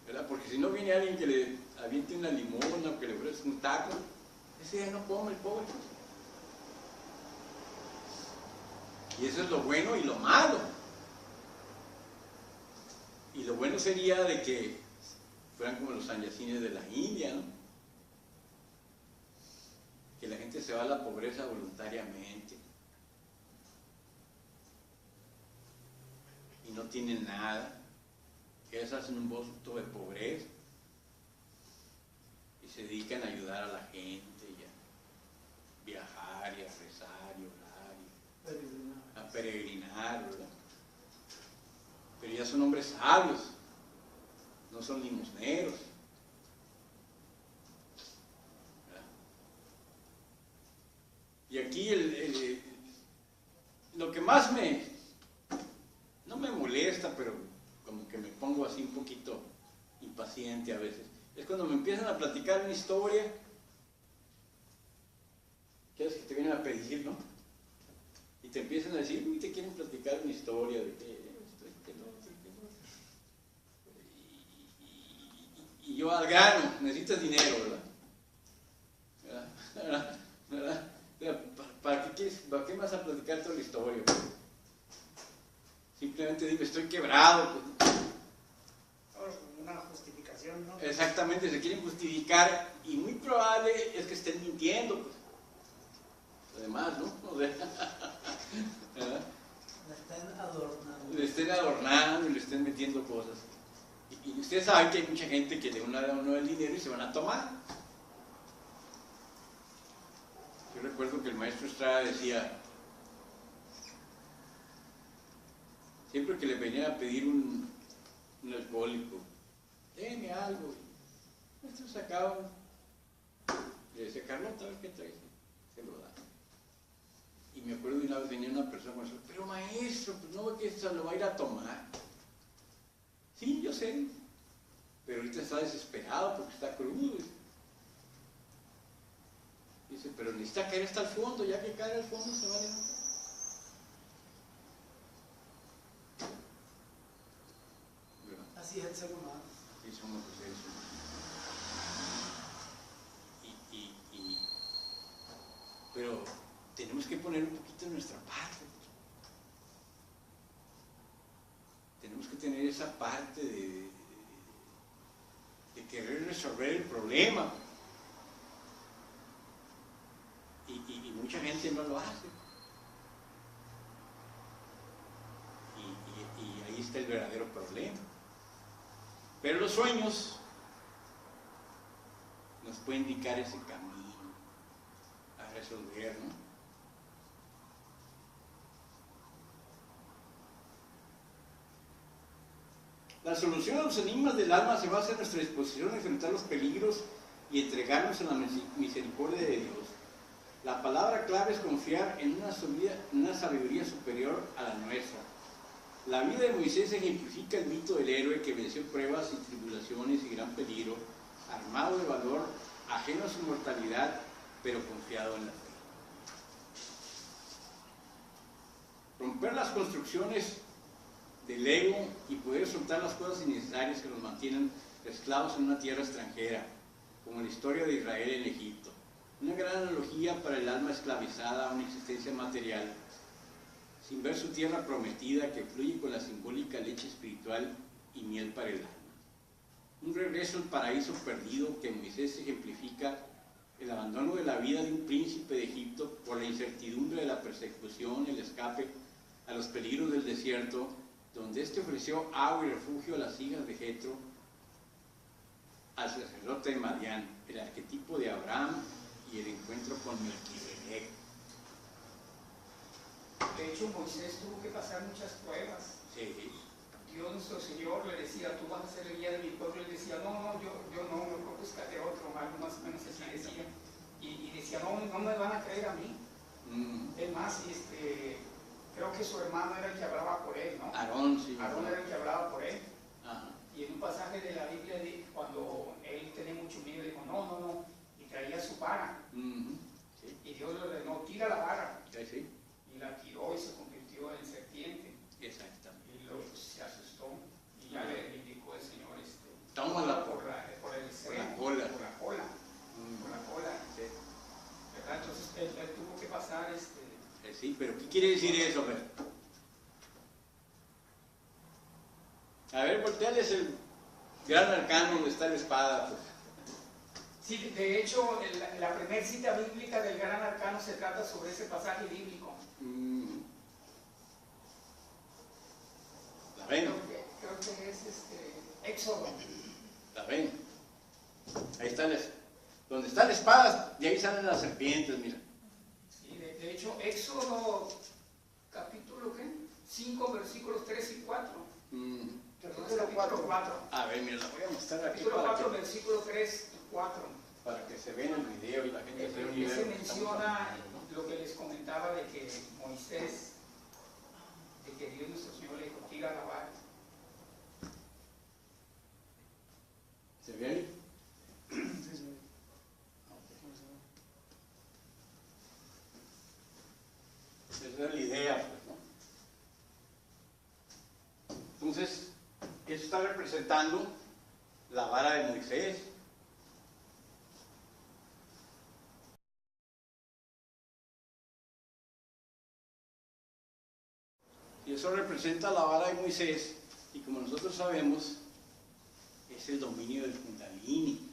¿Verdad? Porque si no viene alguien que le aviente una limona o que le ofrezca un taco, ese día no come el pobre. Y eso es lo bueno y lo malo. Y lo bueno sería de que fueran como los sanyasines de la India, ¿no? Que la gente se va a la pobreza voluntariamente y no tienen nada, que ellos hacen un voto de pobreza y se dedican a ayudar a la gente y a viajar y a rezar y orar y a peregrinar, ¿verdad? Pero ya son hombres sabios, no son limosneros. ¿Verdad? Y aquí lo que más no me molesta, pero como que me pongo así un poquito impaciente a veces, es cuando me empiezan a platicar una historia, que es que te vienen a pedir, ¿no? Y te empiezan a decir, uy, te quieren platicar una historia de que esto y que no, y yo al grano, necesitas dinero, ¿verdad? ¿Verdad? ¿Para qué me vas a platicar toda la historia? Simplemente digo, estoy quebrado. Pues. Una justificación, ¿no? Exactamente, se quieren justificar y muy probable es que estén mintiendo. Pues. Además, ¿no? O sea, ¿verdad? La están adornando. Le estén adornando, le prometiendo cosas. Y usted sabe que hay mucha gente que le da a uno el dinero y se van a tomar. Yo recuerdo que el maestro Estrada decía, siempre que le venían a pedir un alcohólico, déme algo. Esto sacaba, le decía, Carlota, a ver qué traes. Se lo da. Y me acuerdo de una vez venía una persona con eso, pero maestro, pues no ve que esto lo va a ir a tomar. Sí, yo sé, pero ahorita está desesperado porque está crudo. Dice, pero necesita caer hasta el fondo, ya que cae al fondo se va a levantar. Así es el ser humano. Sí, somos los seres humanos. Pero tenemos que poner un poquito de nuestra parte. Tenemos que tener esa parte de querer resolver el problema. Y mucha gente no lo hace. Y ahí está el verdadero problema. Pero los sueños nos pueden indicar ese camino a resolver, ¿no? La solución a los enigmas del alma se basa en nuestra disposición a enfrentar los peligros y entregarnos en la misericordia de Dios. La palabra clave es confiar en una sabiduría superior a la nuestra. La vida de Moisés ejemplifica el mito del héroe que venció pruebas y tribulaciones y gran peligro, armado de valor, ajeno a su mortalidad, pero confiado en la fe. Romper las construcciones del ego y poder soltar las cosas innecesarias que nos mantienen esclavos en una tierra extranjera, como la historia de Israel en Egipto. Una gran analogía para el alma esclavizada a una existencia material, sin ver su tierra prometida que fluye con la simbólica leche espiritual y miel para el alma. Un regreso al paraíso perdido que Moisés ejemplifica el abandono de la vida de un príncipe de Egipto por la incertidumbre de la persecución, el escape a los peligros del desierto, donde éste ofreció agua y refugio a las hijas de Jetro, al sacerdote de Madián, el arquetipo de Abraham y el encuentro con Melquisedec. De hecho, Moisés tuvo que pasar muchas pruebas. Sí. Dios nuestro Señor le decía, tú vas a ser el guía de mi pueblo. Él decía, no, yo no, mejor búscate otro, algo más o menos así decía. Y decía, no me van a creer a mí. Es más, creo que su hermano era el que hablaba por él, ¿no? Aarón, sí. Aarón era el que hablaba por él. Ajá. Y en un pasaje de la Biblia, cuando él tenía mucho miedo, dijo, no, y traía su vara. Sí. Y Dios le ordenó, tira la vara. Sí. Y la tiró y se convirtió en serpiente. Exactamente. Y luego se asustó y ya le indicó el Señor, tómala por el extremo, por la cola. por la cola, por la cola. Sí. ¿Verdad? Entonces él tuvo que pasar Sí, pero ¿qué quiere decir eso? A ver, volteales el gran arcano donde está la espada. Pues. Sí, de hecho, la primera cita bíblica del gran arcano se trata sobre ese pasaje bíblico. ¿La ven? Creo que es Éxodo. ¿La ven? Ahí está donde está la espada, de ahí salen las serpientes, mira. Sí, de hecho, Éxodo, capítulo 5, versículos 3 y 4. Capítulo 4. A ver, mira, la voy a mostrar aquí. Capítulo 4, versículo 3 y 4. Para que se vea en el video y la gente se vea. Se menciona lo que les comentaba de que Moisés, de que Dios nuestro Señor le dijo, tira la vara. ¿Se ve ahí? Sí, sí. Esa es la idea, pues, ¿no? Entonces, eso está representando la vara de Moisés. Y eso representa la vara de Moisés, y como nosotros sabemos, es el dominio del Kundalini,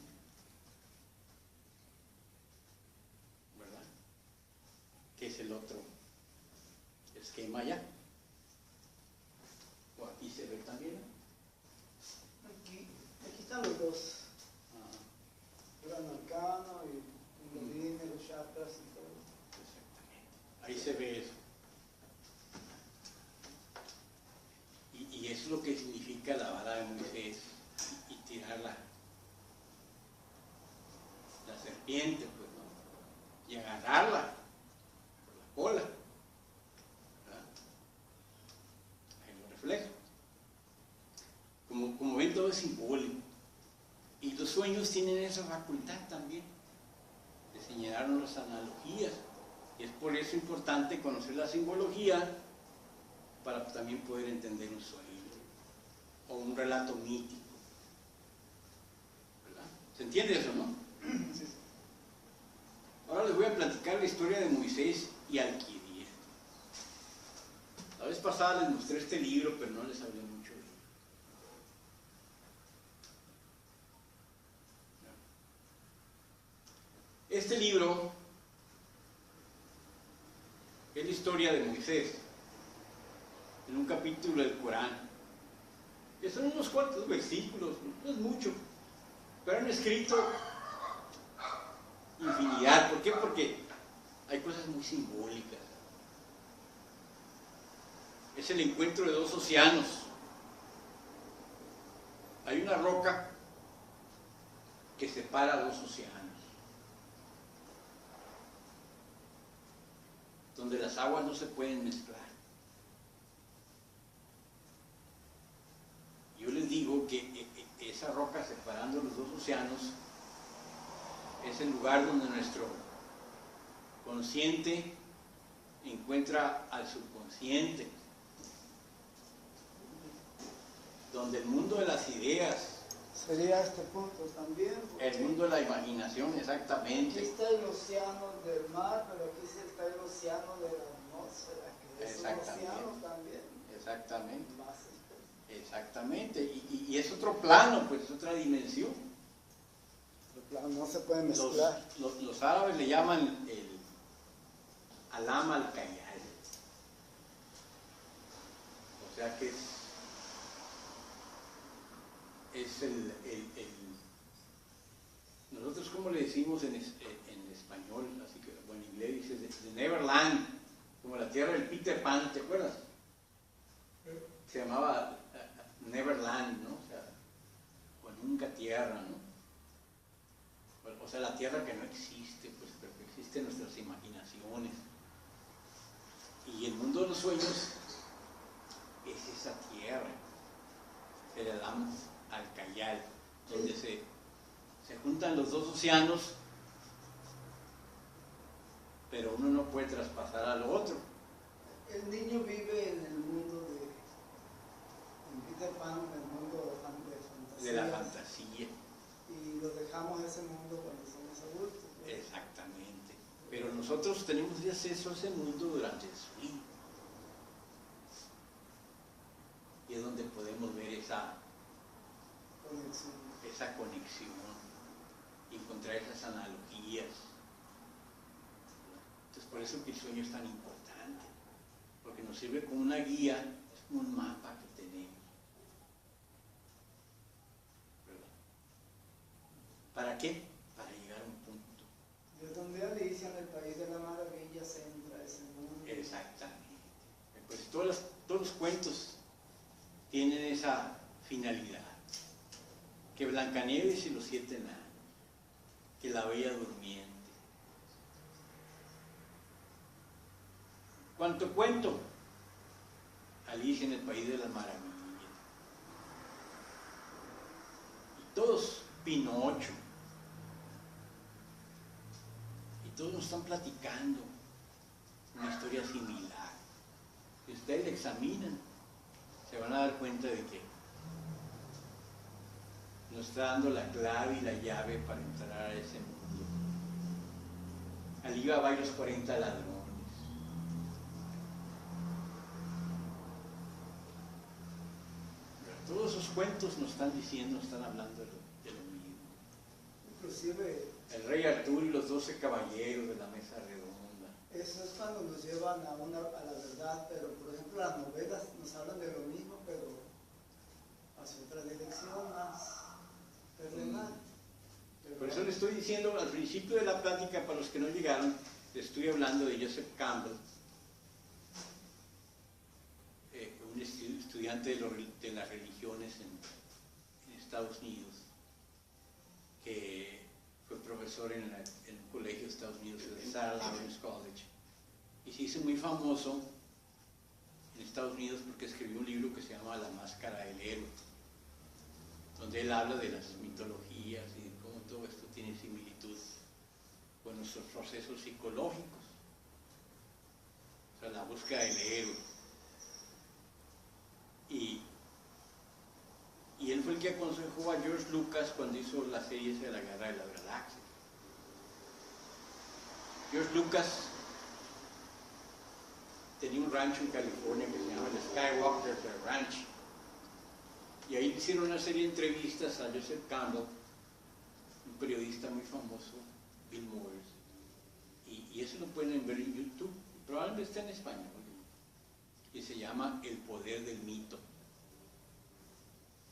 ¿verdad? Que es el otro esquema ya. O aquí se ve también, ¿no? Están los dos. Ah, El arcano y Kundalini, los chakras y todo. exactamente. Ahí se ve eso. Y eso es lo que significa la vara de Moisés y tirar la serpiente, pues, ¿no? Y agarrarla por la cola. ¿Verdad? Ahí lo refleja. Como ven, todo es simbólico. Y los sueños tienen esa facultad también de señalarnos las analogías. Y es por eso importante conocer la simbología para también poder entender un sueño o un relato mítico. ¿Verdad? ¿Se entiende eso, no? Sí. Ahora les voy a platicar la historia de Moisés y Alquiria. La vez pasada les mostré este libro, pero no les hablé mucho de él. Este libro es la historia de Moisés en un capítulo del Corán, que son unos cuantos versículos, no es mucho, pero han escrito infinidad. ¿Por qué? Porque hay cosas muy simbólicas. Es el encuentro de dos océanos. Hay una roca que separa dos océanos, donde las aguas no se pueden mezclar. Yo les digo que esa roca separando los dos océanos es el lugar donde nuestro consciente encuentra al subconsciente, donde el mundo de las ideas, Sería este punto también. el mundo de la imaginación, Aquí exactamente, está el océano del mar, pero aquí está el océano de la atmósfera, que es un Exactamente. océano también. exactamente, Más espeso. exactamente, y es otro plano, pues es otra dimensión. Pero claro, no se puede mezclar. Los árabes le llaman el alama al cayal, o sea que es nosotros como le decimos en español, así que o en inglés dice the Neverland, como la tierra del Peter Pan, ¿te acuerdas? Se llamaba Neverland, ¿no? O sea, o nunca tierra, ¿no? O sea, la tierra que no existe, pues, pero que existe en nuestras imaginaciones. Y el mundo de los sueños es esa tierra, el Alam al Cayal, donde se juntan los dos océanos, pero uno no puede traspasar al otro. El niño vive en el mundo en Peter Pan, en el mundo de De la fantasía. fantasía, Y lo dejamos ese mundo cuando somos adultos, ¿no? exactamente. Pero nosotros tenemos acceso a ese mundo durante el sueño. Y es donde podemos ver esa conexión, encontrar esas analogías. Entonces, por eso que el sueño es tan importante, porque nos sirve como una guía, es como un mapa que tenemos. ¿Verdad? ¿Para qué? Para llegar a un punto. De donde Alicia en el País de la Maravilla se entra a ese mundo. Exactamente. Pues todos los cuentos tienen esa finalidad. Que Blancanieves y los 7 enanos, que la Bella Durmiente. ¿Cuánto cuento? Alicia en el País de las Maravillas. Y todos, Pinocho. Y todos nos están platicando una historia similar. Si ustedes la examinan, se van a dar cuenta de que nos está dando la clave y la llave para entrar a ese mundo. Alibaba y los 40 ladrones. Pero todos esos cuentos nos están diciendo, nos están hablando de lo mismo. Inclusive, El rey Arturo y los 12 caballeros de la mesa redonda. eso es cuando nos llevan a la verdad, pero por ejemplo las novelas nos hablan de lo mismo, pero hacia otra dirección más. eso le estoy diciendo al principio de la plática, para los que no llegaron, le estoy hablando de Joseph Campbell, un estudiante de las religiones en Estados Unidos, que fue profesor en un colegio de Estados Unidos, el Sarah Lawrence College, y se hizo muy famoso en Estados Unidos porque escribió un libro que se llama La Máscara del Héroe, donde él habla de las mitologías y de cómo todo esto tiene similitud con nuestros procesos psicológicos, o sea, la búsqueda del héroe. Y él fue el que aconsejó a George Lucas cuando hizo la serie de la Guerra de las Galaxias. George Lucas tenía un rancho en California que se llama el Skywalker Ranch, y ahí hicieron una serie de entrevistas a Joseph Campbell, un periodista muy famoso, Bill Moyers, y eso lo pueden ver en YouTube, probablemente está en español, y se llama El Poder del Mito.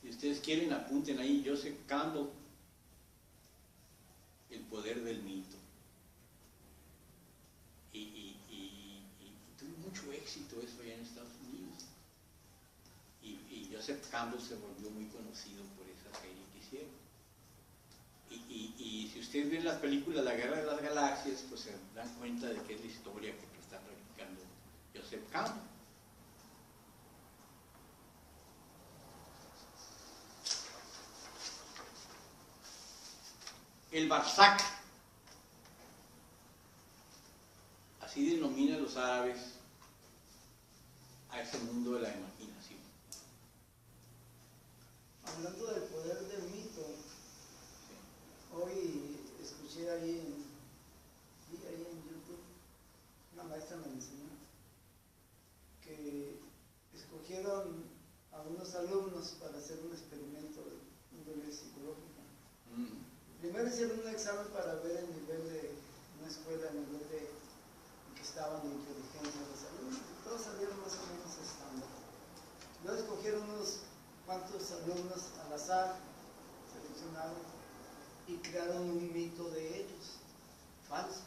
Si ustedes quieren, apunten ahí Joseph Campbell, El Poder del Mito. Y tuvo mucho éxito eso allá en Estados Unidos. Y Joseph Campbell se volvió muy conocido por esa serie que hicieron. Y si ustedes ven las películas La Guerra de las Galaxias, pues se dan cuenta de que es la historia que está practicando Joseph Campbell. El Barzak, así denominan los árabes a ese mundo de la imaginación. Hablando del poder del mito, hoy escuché ahí en YouTube, una maestra me enseñó que escogieron a unos alumnos para hacer un experimento de índole psicológica. Primero hicieron un examen para ver el nivel de una escuela, el nivel de que estaban en inteligencia de los alumnos, y todos salieron más o menos estándar. Luego escogieron unos cuantos alumnos al azar, seleccionados, y crearon un mito de ellos, falso.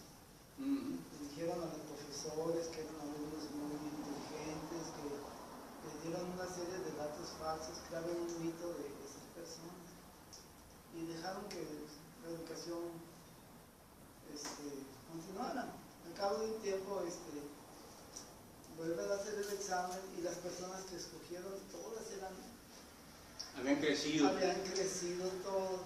Y dijeron a los profesores que eran alumnos muy inteligentes, que les dieron una serie de datos falsos, crearon un mito de esas personas. Y dejaron que la educación continuara. Al cabo de un tiempo vuelven a hacer el examen y las personas que escogieron todas habían crecido todo,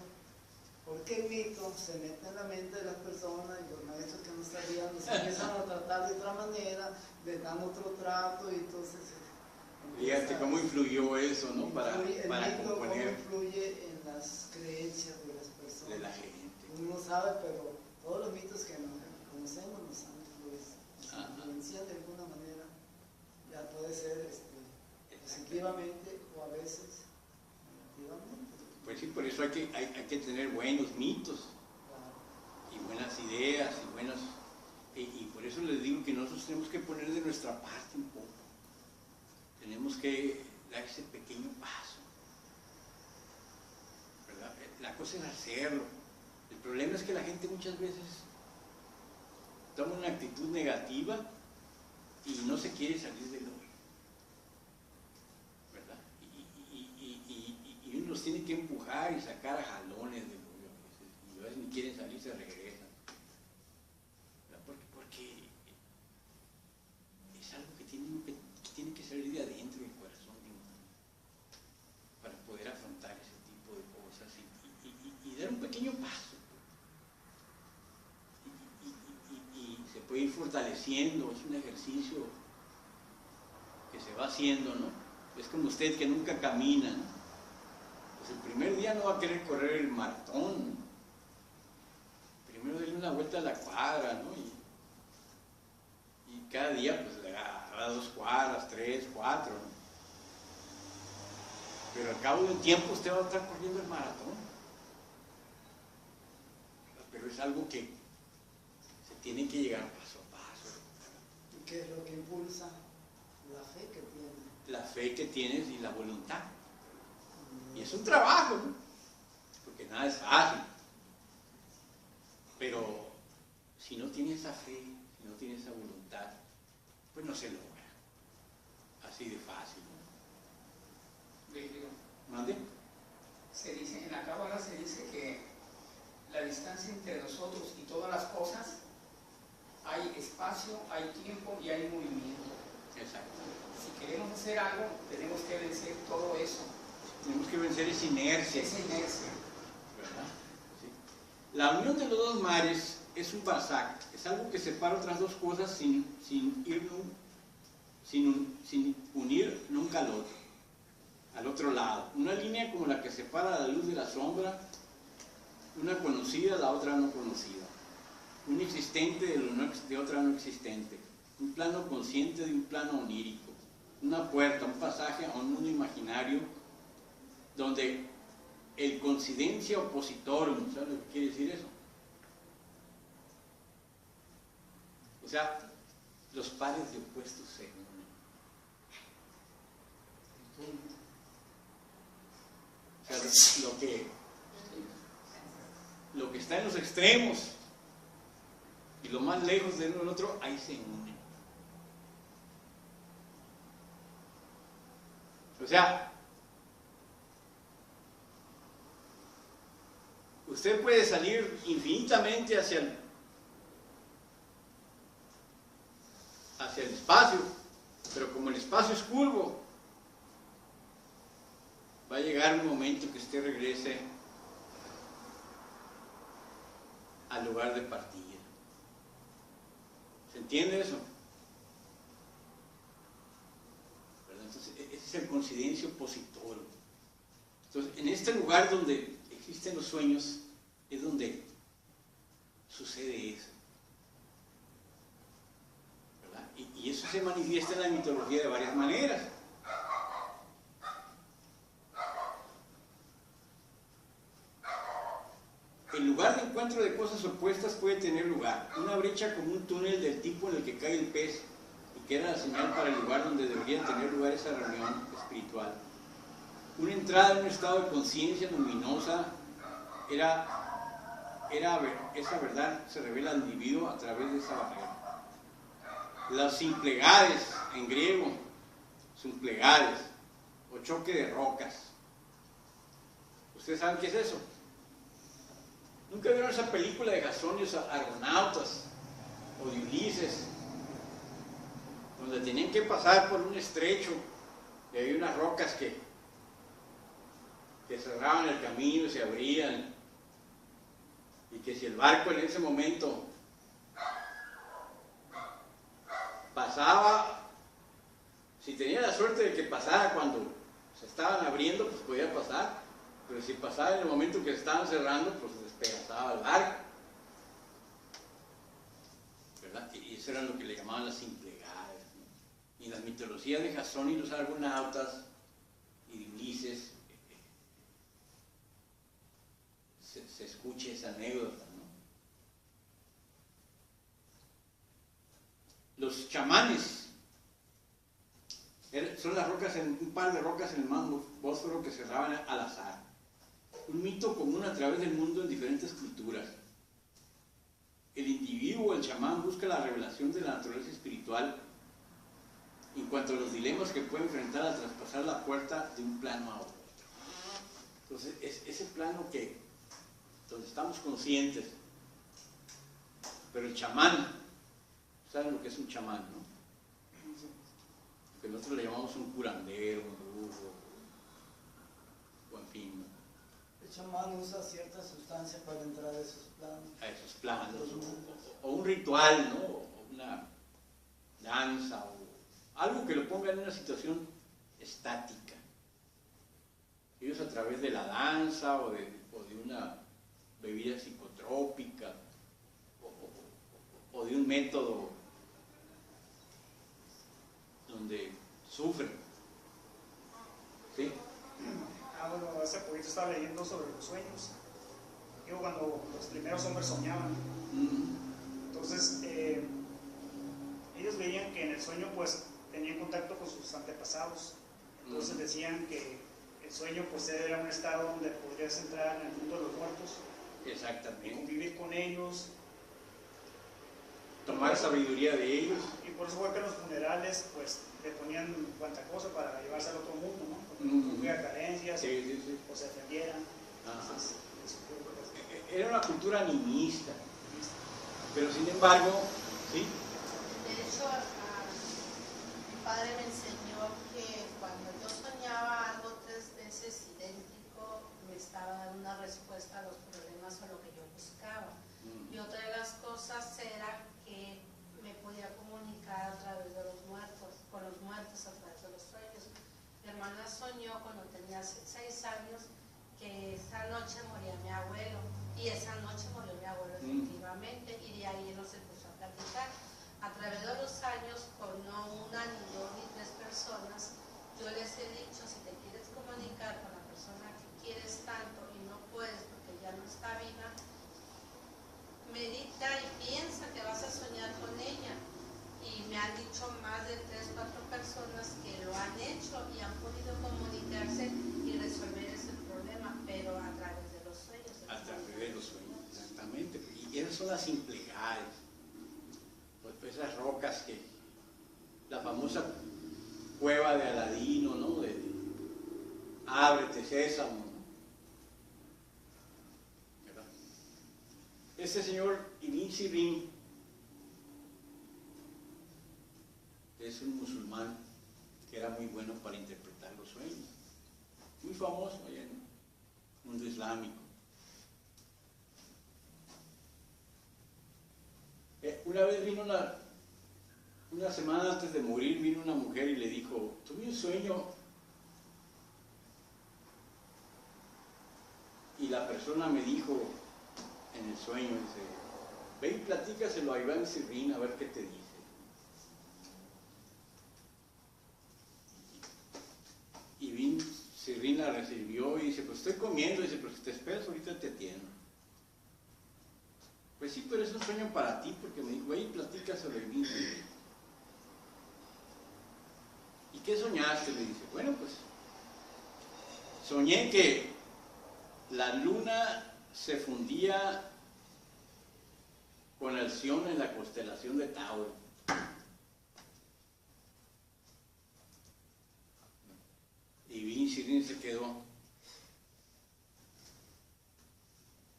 porque el mito se mete en la mente de las personas y los maestros que no sabían los empiezan a tratar de otra manera, les dan otro trato y entonces fíjate cómo influyó eso, ¿no? Para componer. Cómo influye en las creencias de las personas. De la gente. Uno no sabe, pero todos los mitos que conocemos nos han influenciado de alguna manera. Ya puede ser positivamente o a veces negativamente. Pues sí, por eso hay que tener buenos mitos. Claro. Y buenas ideas y por eso les digo que nosotros tenemos que poner de nuestra parte un poco. Tenemos que dar ese pequeño paso, ¿verdad? La cosa es hacerlo. El problema es que la gente muchas veces toma una actitud negativa y no se quiere salir del hoyo, ¿verdad? Y uno los tiene que empujar y sacar a jalones del hoyo a veces, y a veces ni quieren salir, se regresan, ¿verdad? Porque es algo que tiene que salir de adentro del corazón de uno para poder afrontar ese tipo de cosas y dar un pequeño paso. Y se puede ir fortaleciendo, es un ejercicio que se va haciendo, ¿no? Es como usted que nunca camina, ¿no? Pues el primer día no va a querer correr el maratón, primero darle una vuelta a la cuadra, ¿no? Y cada día pues le agarra 2 cuadras, 3, 4, ¿no? Pero al cabo de un tiempo usted va a estar corriendo el maratón. Pero es algo que se tiene que llegar paso a paso. ¿Y qué es lo que impulsa? La fe que tiene. La fe que tienes y la voluntad. Y es un trabajo, ¿no? Porque nada es fácil. Pero si no tiene esa fe, si no tiene esa voluntad, pues no se logra. Así de fácil, ¿no? ¿Mande? Se dice, en la Cábala se dice que la distancia entre nosotros y todas las cosas, hay espacio, hay tiempo y hay movimiento. Exacto. Si queremos hacer algo, tenemos que vencer todo eso. Tenemos que vencer esa inercia. Esa inercia. ¿Verdad? Sí. La unión de los dos mares es un basac, es algo que separa otras dos cosas sin unir nunca al otro lado. Una línea como la que separa la luz de la sombra, una conocida, la otra no conocida. Un existente de otra no existente. Un plano consciente de un plano onírico. Una puerta, un pasaje a un mundo imaginario donde el coincidencia opositorum, ¿sabes lo que quiere decir eso? O sea, los pares de opuestos se unen. O sea, lo que está en los extremos y lo más lejos de uno del otro, ahí se unen. O sea, usted puede salir infinitamente hacia el espacio, pero como el espacio es curvo, va a llegar un momento que usted regrese al lugar de partida. ¿Se entiende eso? ¿Verdad? Entonces, ese es el coincidencia opositor. Entonces, en este lugar donde existen los sueños, es donde sucede eso. ¿Verdad? Y eso se manifiesta en la mitología de varias maneras. El lugar de encuentro de cosas opuestas puede tener lugar. Una brecha como un túnel del tipo en el que cae el pez y que era la señal para el lugar donde debería tener lugar esa reunión espiritual. Una entrada en un estado de conciencia luminosa esa verdad se revela al individuo a través de esa barrera. Las simplegades, en griego, simplegades, o choque de rocas. ¿Ustedes saben qué es eso? ¿Nunca vieron esa película de Jasón y los Argonautas o de Ulises, donde tenían que pasar por un estrecho y había unas rocas que cerraban el camino y se abrían, y que si el barco en ese momento pasaba, si tenía la suerte de que pasara cuando se estaban abriendo, pues podía pasar, pero si pasaba en el momento que se estaban cerrando, pues despedazaba el barco, ¿verdad? Y eso era lo que le llamaban las simplegades, ¿no? Y en las mitologías de Jasón y los Argonautas y de Ulises se escucha esa anécdota, ¿no? Los chamanes son un par de rocas en el mar Bósforo que cerraban al azar. Un mito común a través del mundo en diferentes culturas. El individuo, el chamán, busca la revelación de la naturaleza espiritual en cuanto a los dilemas que puede enfrentar al traspasar la puerta de un plano a otro. Entonces, es ese plano donde estamos conscientes. Pero el chamán, ¿saben lo que es un chamán, no? Que nosotros le llamamos un curandero, un brujo, o en fin, ¿no? El chamán usa cierta sustancia para entrar a esos planos. A esos planos, o un ritual, ¿no? O una danza, o algo que lo ponga en una situación estática. Ellos a través de la danza o de una bebida psicotrópica o de un método donde sufren. ¿Sí? Bueno, hace poquito estaba leyendo sobre los sueños. Digo, cuando los primeros hombres soñaban. Entonces, ellos veían que en el sueño pues tenían contacto con sus antepasados. Entonces decían que el sueño pues era un estado donde podrías entrar en el mundo de los muertos y Exactamente. convivir con ellos. Tomar sabiduría de ellos. Y por eso fue que en los funerales pues le ponían cuanta cosa para llevarse al otro mundo, ¿no? Porque Mm. no hubiera carencias, Sí, sí, sí. o se defendieran. Ajá. Entonces, eso fue lo que- Era una cultura animista, pero sin embargo, ¿sí? De hecho, mi padre me enseñó que cuando yo soñaba algo 3 veces idéntico, me estaba dando una respuesta a los problemas o lo que yo buscaba. Y otra de las cosas era que me podía comunicar a través de los muertos, con los muertos a través de los sueños. Mi hermana soñó cuando tenía 6 años que esa noche moría mi abuelo, y esa noche murió mi abuelo efectivamente, y de ahí él no se puso a platicar. A través de los años, con no una, ni 2, ni 3 personas, yo les he dicho, si te quieres comunicar con la persona que quieres tanto y no puedes porque ya no está viva, medita y piensa que vas a soñar con ella. Y me han dicho más de 3, 4 personas que lo han hecho y han podido comunicarse y resolver ese problema, pero a través de los sueños. A través de los sueños, exactamente. Y esas son las implegadas, pues esas rocas que, la famosa cueva de Aladino, ¿no? De ábrete, sésamo, ¿no? ¿Verdad? Este señor Ibn Sirrin es un musulmán que era muy bueno para interpretar los sueños, muy famoso allá en el mundo islámico. Una vez vino una semana antes de morir, vino una mujer y le dijo, tuve un sueño, y la persona me dijo en el sueño, dice, ve y platícaselo a Ibn Sirrin a ver qué te dice. Ibn Sirrin la recibió y dice, pues estoy comiendo, dice, pero si te esperas ahorita te atiendo. Pues sí, pero es un sueño para ti, porque me dijo, ve y platícaselo a Ibn Sirrin. ¿Y qué soñaste? Le dice, bueno, pues soñé que la luna se fundía con Alción en la constelación de Tauro. Y Ibn Sirrin se quedó.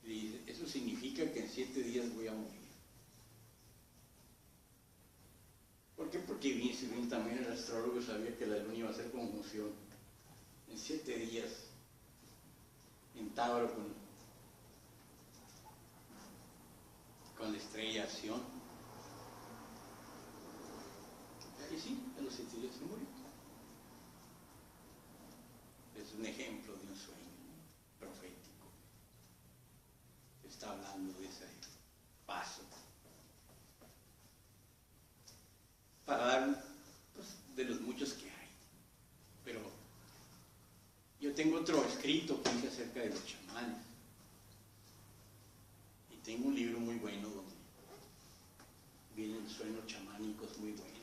Y dice, eso significa que en 7 días voy a morir. ¿Por qué? Porque Ibn Sirrin también era astrólogo y sabía que la luna iba a hacer conjunción en 7 días en Tauro con la estrella Alción. Y sí, a los 7 días se murió. Es un ejemplo de un sueño profético. Está hablando de ese paso para dar, pues, de los muchos que hay. Pero yo tengo otro escrito que hice acerca de los chamanes, y tengo un libro muy bueno donde vienen sueños chamánicos muy buenos,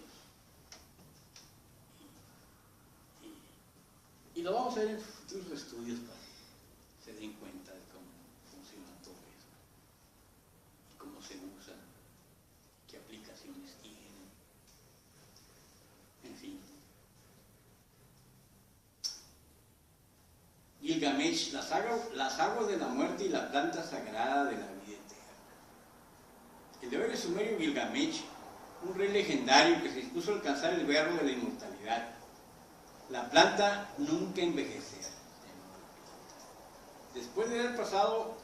y lo vamos a ver en futuros estudios para que se den cuenta de cómo funciona todo eso, y cómo se usa, qué aplicaciones tiene, en fin. Gilgamesh, las aguas de la muerte y la planta sagrada de la vida eterna. El deber sumerio Gilgamesh, un rey legendario que se dispuso a alcanzar el verbo de la inmortalidad. La planta nunca envejecerá. Después de haber pasado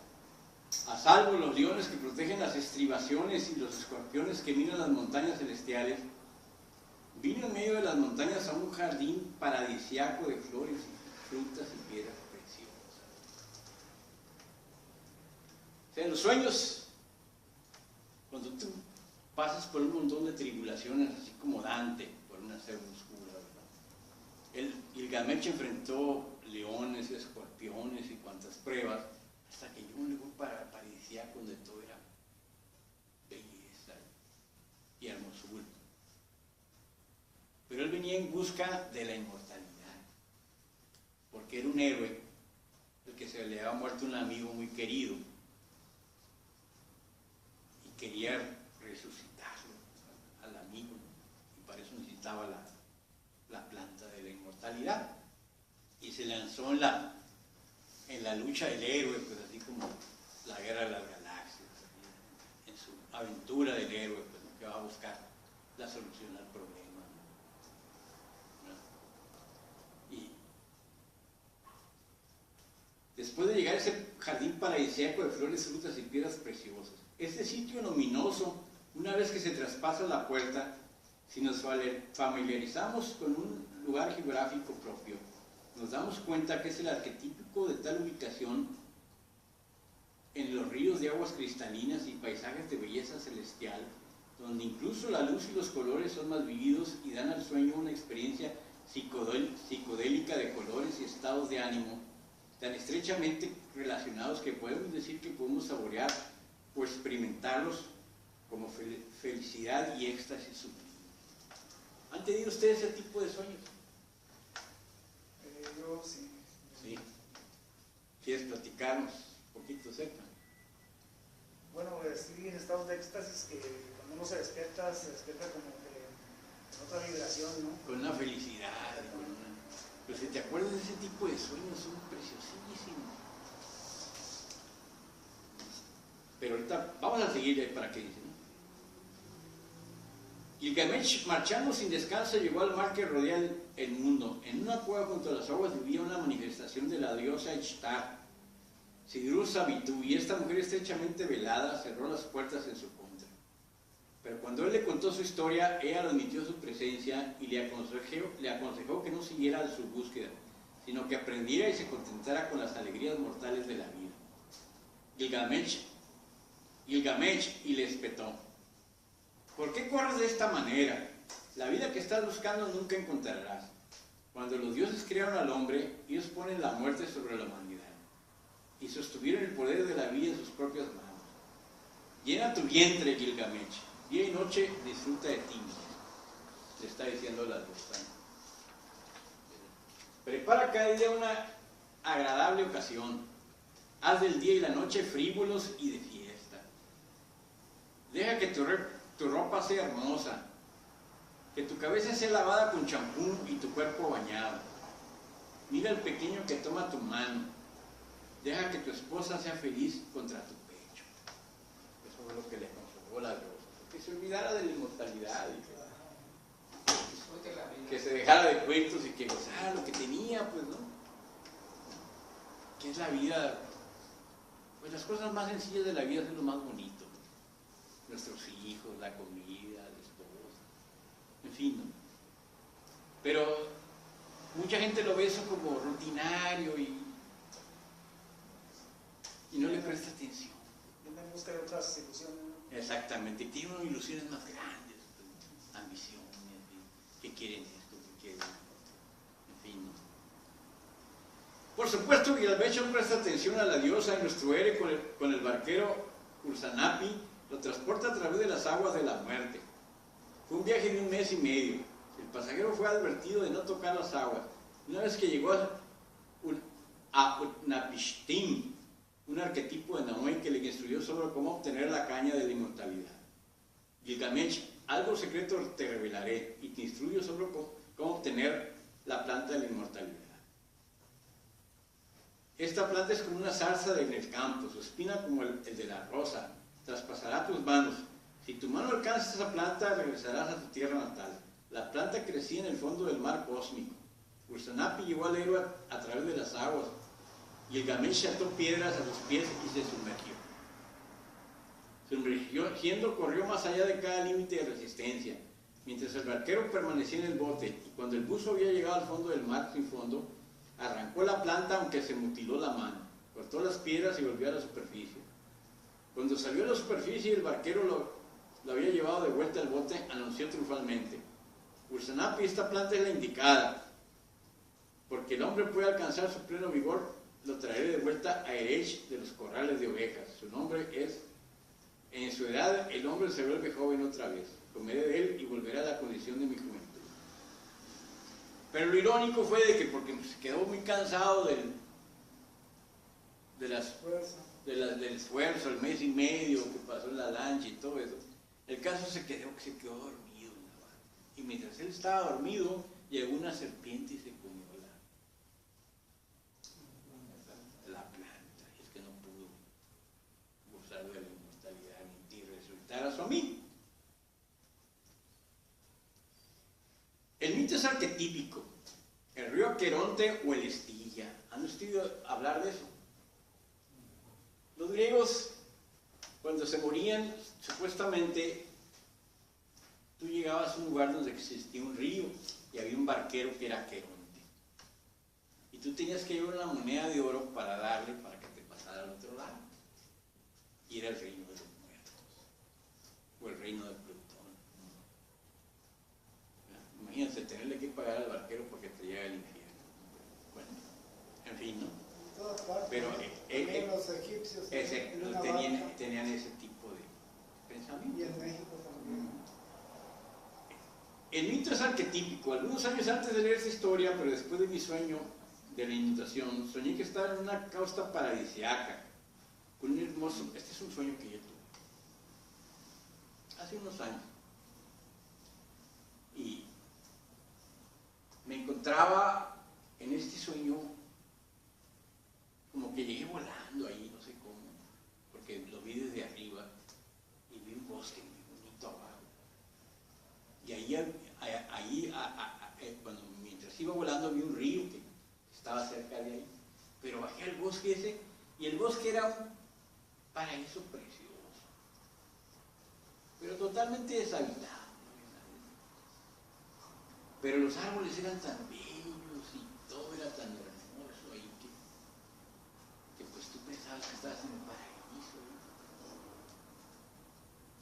a salvo los leones que protegen las estribaciones y los escorpiones que minan las montañas celestiales, vino en medio de las montañas a un jardín paradisiaco de flores y frutas y piedras preciosas. O sea, en los sueños, cuando tú pasas por un montón de tribulaciones, así como Dante, por una selva oscura, ¿verdad? Gilgamesh enfrentó leones, escorpiones y cuantas pruebas, hasta que llegó un lugar paradisíaco donde todo era belleza y hermosura. Pero él venía en busca de la inmortalidad, porque era un héroe, el que se le había muerto un amigo muy querido, quería resucitarlo al amigo, y para eso necesitaba la planta de la inmortalidad, y se lanzó en la lucha del héroe, pues así como la guerra de las galaxias, en su aventura del héroe, pues, ¿no? Que va a buscar la solución al problema, ¿no? Y después de llegar a ese jardín paradisíaco de flores, frutas y piedras preciosas, este sitio luminoso, una vez que se traspasa la puerta, si nos familiarizamos con un lugar geográfico propio, nos damos cuenta que es el arquetípico de tal ubicación en los ríos de aguas cristalinas y paisajes de belleza celestial, donde incluso la luz y los colores son más vividos y dan al sueño una experiencia psicodélica de colores y estados de ánimo tan estrechamente relacionados que podemos decir que podemos saborear o experimentarlos como felicidad y éxtasis sublime. ¿Han tenido ustedes ese tipo de sueños? Yo sí. Sí. ¿Quieres platicarnos un poquito acerca? Bueno, sí, en estados de éxtasis que cuando uno se despierta como que en otra vibración, ¿no? Con una felicidad, pero si te acuerdas de ese tipo de sueños, son preciosísimos. Pero ahorita vamos a seguir para qué dice, ¿no? Gilgamesh, marchando sin descanso, llegó al mar que rodea el mundo. En una cueva junto a las aguas vivía una manifestación de la diosa Ishtar, Sidru Sabitu, y esta mujer estrechamente velada cerró las puertas en su contra. Pero cuando él le contó su historia, ella admitió su presencia y le aconsejó que no siguiera su búsqueda, sino que aprendiera y se contentara con las alegrías mortales de la vida. Gilgamesh y le espetó: ¿por qué corres de esta manera? La vida que estás buscando nunca encontrarás. Cuando los dioses crearon al hombre, ellos ponen la muerte sobre la humanidad y sostuvieron el poder de la vida en sus propias manos. Llena tu vientre, Gilgamesh, día y noche disfruta de ti mismo, le está diciendo la diosa. Prepara cada día una agradable ocasión. Haz del día y la noche frívolos y de fiesta. Deja que tu ropa sea hermosa, que tu cabeza sea lavada con champú y tu cuerpo bañado. Mira al pequeño que toma tu mano. Deja que tu esposa sea feliz contra tu pecho. Eso fue lo que le aconsejó la diosa. Que se olvidara de la inmortalidad y que se dejara de cuentos y que gozara lo que tenía, pues, ¿no? Que es la vida. Pues las cosas más sencillas de la vida es lo más bonito, ¿no? Nuestros hijos, la comida, la esposa, en fin, ¿no? Pero mucha gente lo ve eso como rutinario y no le presta atención. Viene en busca de otras ilusiones. Exactamente, tiene unas ilusiones más grandes, pues, ambiciones, que quieren esto, que quieren, en fin, ¿no? Por supuesto, Gilgamesh no presta atención a la diosa y nuestro héroe con el barquero Ursanapi lo transporta a través de las aguas de la muerte. Fue un viaje de 1 mes y medio. El pasajero fue advertido de no tocar las aguas. Una vez que llegó a Utnapishtim, un arquetipo de Nahui que le instruyó sobre cómo obtener la caña de la inmortalidad. Gilgamesh, algo secreto te revelaré y te instruyo sobre cómo obtener la planta de la inmortalidad. Esta planta es como una zarza en el campo, su espina como el de la rosa, traspasará tus manos. Si tu mano alcanza esa planta, regresarás a tu tierra natal. La planta crecía en el fondo del mar cósmico. Ursanapi llegó al héroe a través de las aguas. Gilgamesh ató piedras a sus pies y se sumergió. Sumergiendo, corrió más allá de cada límite de resistencia, mientras el barquero permanecía en el bote, y cuando el buzo había llegado al fondo del mar sin fondo, arrancó la planta aunque se mutiló la mano, cortó las piedras y volvió a la superficie. Cuando salió a la superficie y el barquero lo había llevado de vuelta al bote, anunció triunfalmente: Ursanapi, esta planta es la indicada. Porque el hombre puede alcanzar su pleno vigor, lo traeré de vuelta a Erech de los corrales de ovejas. Su nombre es, en su edad el hombre se vuelve joven otra vez. Comeré de él y volveré a la condición de mi juventud. Pero lo irónico fue de que porque se quedó muy cansado de las del esfuerzo, el mes y medio que pasó en la lancha y todo eso. El caso se quedó dormido en la barca. Y mientras él estaba dormido, llegó una serpiente y se comió la planta. Y es que no pudo gozar de la inmortalidad ni resucitar a su amigo. El mito es arquetípico. El río Aqueronte o el Estilla. ¿Han oído hablar de eso? Los griegos, cuando se morían, supuestamente, tú llegabas a un lugar donde existía un río y había un barquero que era Aqueronte. Y tú tenías que llevar una moneda de oro para darle para que te pasara al otro lado. Y era el reino de los muertos. O el reino de Plutón. Imagínense tenerle que pagar al barquero porque te lleve al infierno. Bueno, en fin, ¿no? En todas partes. Pero los egipcios tenían ese tipo de pensamiento. Y en México también. El mito es arquetípico. Algunos años antes de leer esta historia, pero después de mi sueño de la inundación, soñé que estaba en una costa paradisiaca, con un hermoso... Este es un sueño que yo tuve hace unos años. Y me encontraba en este sueño como que llegué volando ahí, no sé cómo, porque lo vi desde arriba y vi un bosque muy bonito abajo. Y mientras iba volando vi un río que estaba cerca de ahí, pero bajé al bosque ese y el bosque era un paraíso precioso, pero totalmente deshabitado. Pero los árboles eran tan bellos y todo era tan hermoso ahí que pues tú pensabas que estabas en el paraíso.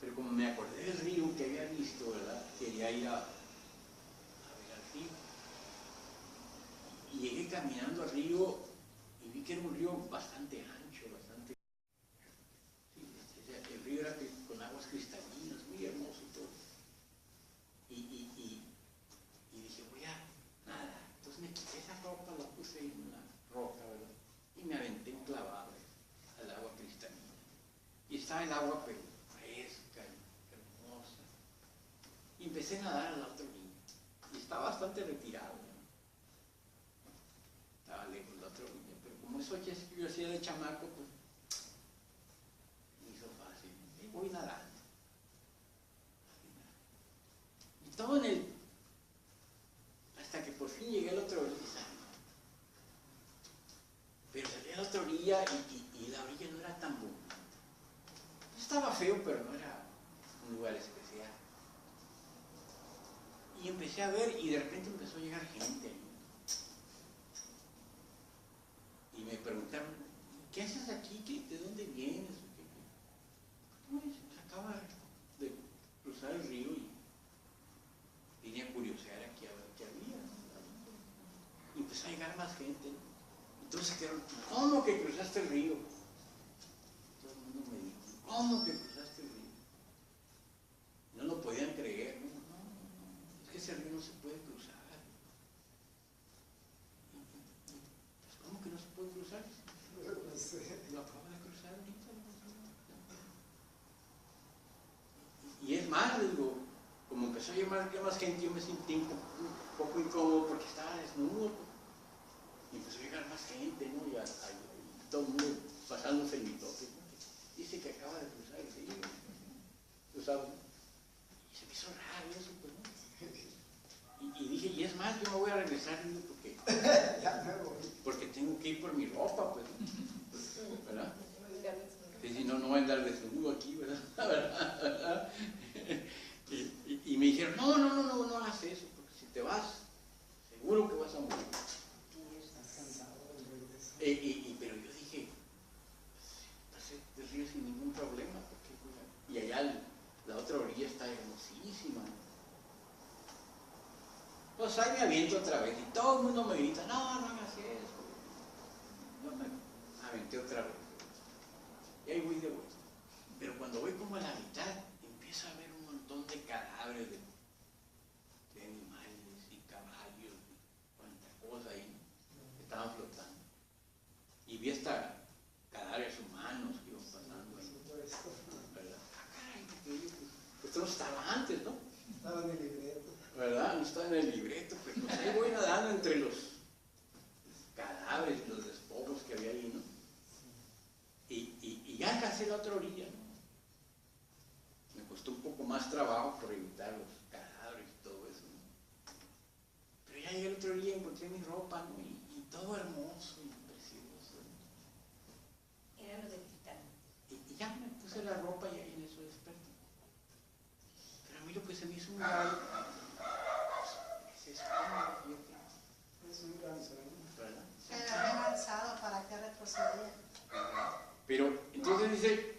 Pero como me acordé del río que había visto, ¿verdad? Quería ir a ver al río. Y llegué caminando al río y vi que era un río bastante ancho, bastante... Sí, el río era con aguas cristalinas, muy hermoso y todo. Y dije, voy a nadar. Entonces me quité esa ropa, la puse ahí en una roca, ¿verdad? Y me aventé clavado al agua cristalina. Y estaba el agua pero fresca y hermosa. Y empecé a nadar al otro orilla. Y estaba bastante retirado, ¿no? Estaba lejos de la otra orilla. Pero como eso que yo hacía de chamaco, pues me hizo fácil. Y voy nadando. Y todo en el... Hasta que por fin llegué a la otra orilla. Pero salí a la otra orilla y la orilla no era tan bonita. Estaba feo, pero no era un lugar especial. Y empecé a ver y de repente empezó a llegar gente ahí. Y me preguntaron, ¿qué haces aquí? ¿De dónde vienes? No, pues acaba de cruzar el río y vine a curiosear aquí a ver qué había. Y empezó a llegar más gente, ¿no? Entonces quedaron, ¿cómo que cruzaste el río? Todo el mundo me dijo, ¿cómo que cruzaste el río? No lo podían creer, ¿no? Es que ese río no se puede cruzar. Pues, ¿cómo que no se puede cruzar? Lo acabo de cruzar ahorita. Y es más, digo, como empezó a llegar más gente, yo me sentí un poco incómodo porque estaba desnudo. Y empezó a llegar más gente, ¿no? Y todo el mundo pasándose el mitote. Dice que acaba de cruzar el río. ¿Tú sabes? Y se me hizo raro eso, pues, ¿no? Y dije, y es más, yo me voy a regresar porque tengo que ir por mi ropa, pues, ¿no? ¿Verdad? Y si no, no voy a andar desnudo aquí, ¿verdad? Y me dijeron, no hagas eso, porque si te vas, seguro que vas a morir. Pero yo dije, pasé del río sin ningún problema, porque, y allá la otra orilla está hermosísima. Pues ahí me aviento otra vez y todo el mundo me grita, no hagas eso. Yo me aventé otra vez. Y ahí voy de vuelta. Pero cuando voy como a la mitad, empiezo a ver un montón de cadáveres de animales y caballos y cuánta cosa ahí que estaban flotando. Y vi hasta cadáveres humanos no estaba en el libreto, pero pues ahí voy nadando entre los cadáveres, los despojos que había ahí, ¿no? Y ya alcancé la otra orilla, ¿no? Me costó un poco más trabajo por evitar los cadáveres y todo eso, ¿no? Pero ya llegué a la otra orilla y encontré mi ropa, ¿no? Y todo hermoso y precioso, ¿no? Era lo del Titanic. Y ya me puse la ropa y ahí en eso desperté. Pero a mí lo que se me hizo un raro es espuma, fíjate. Es un gran sueño. ¿Verdad? Pero había avanzado, ¿para qué retrocedía? Pero entonces dice,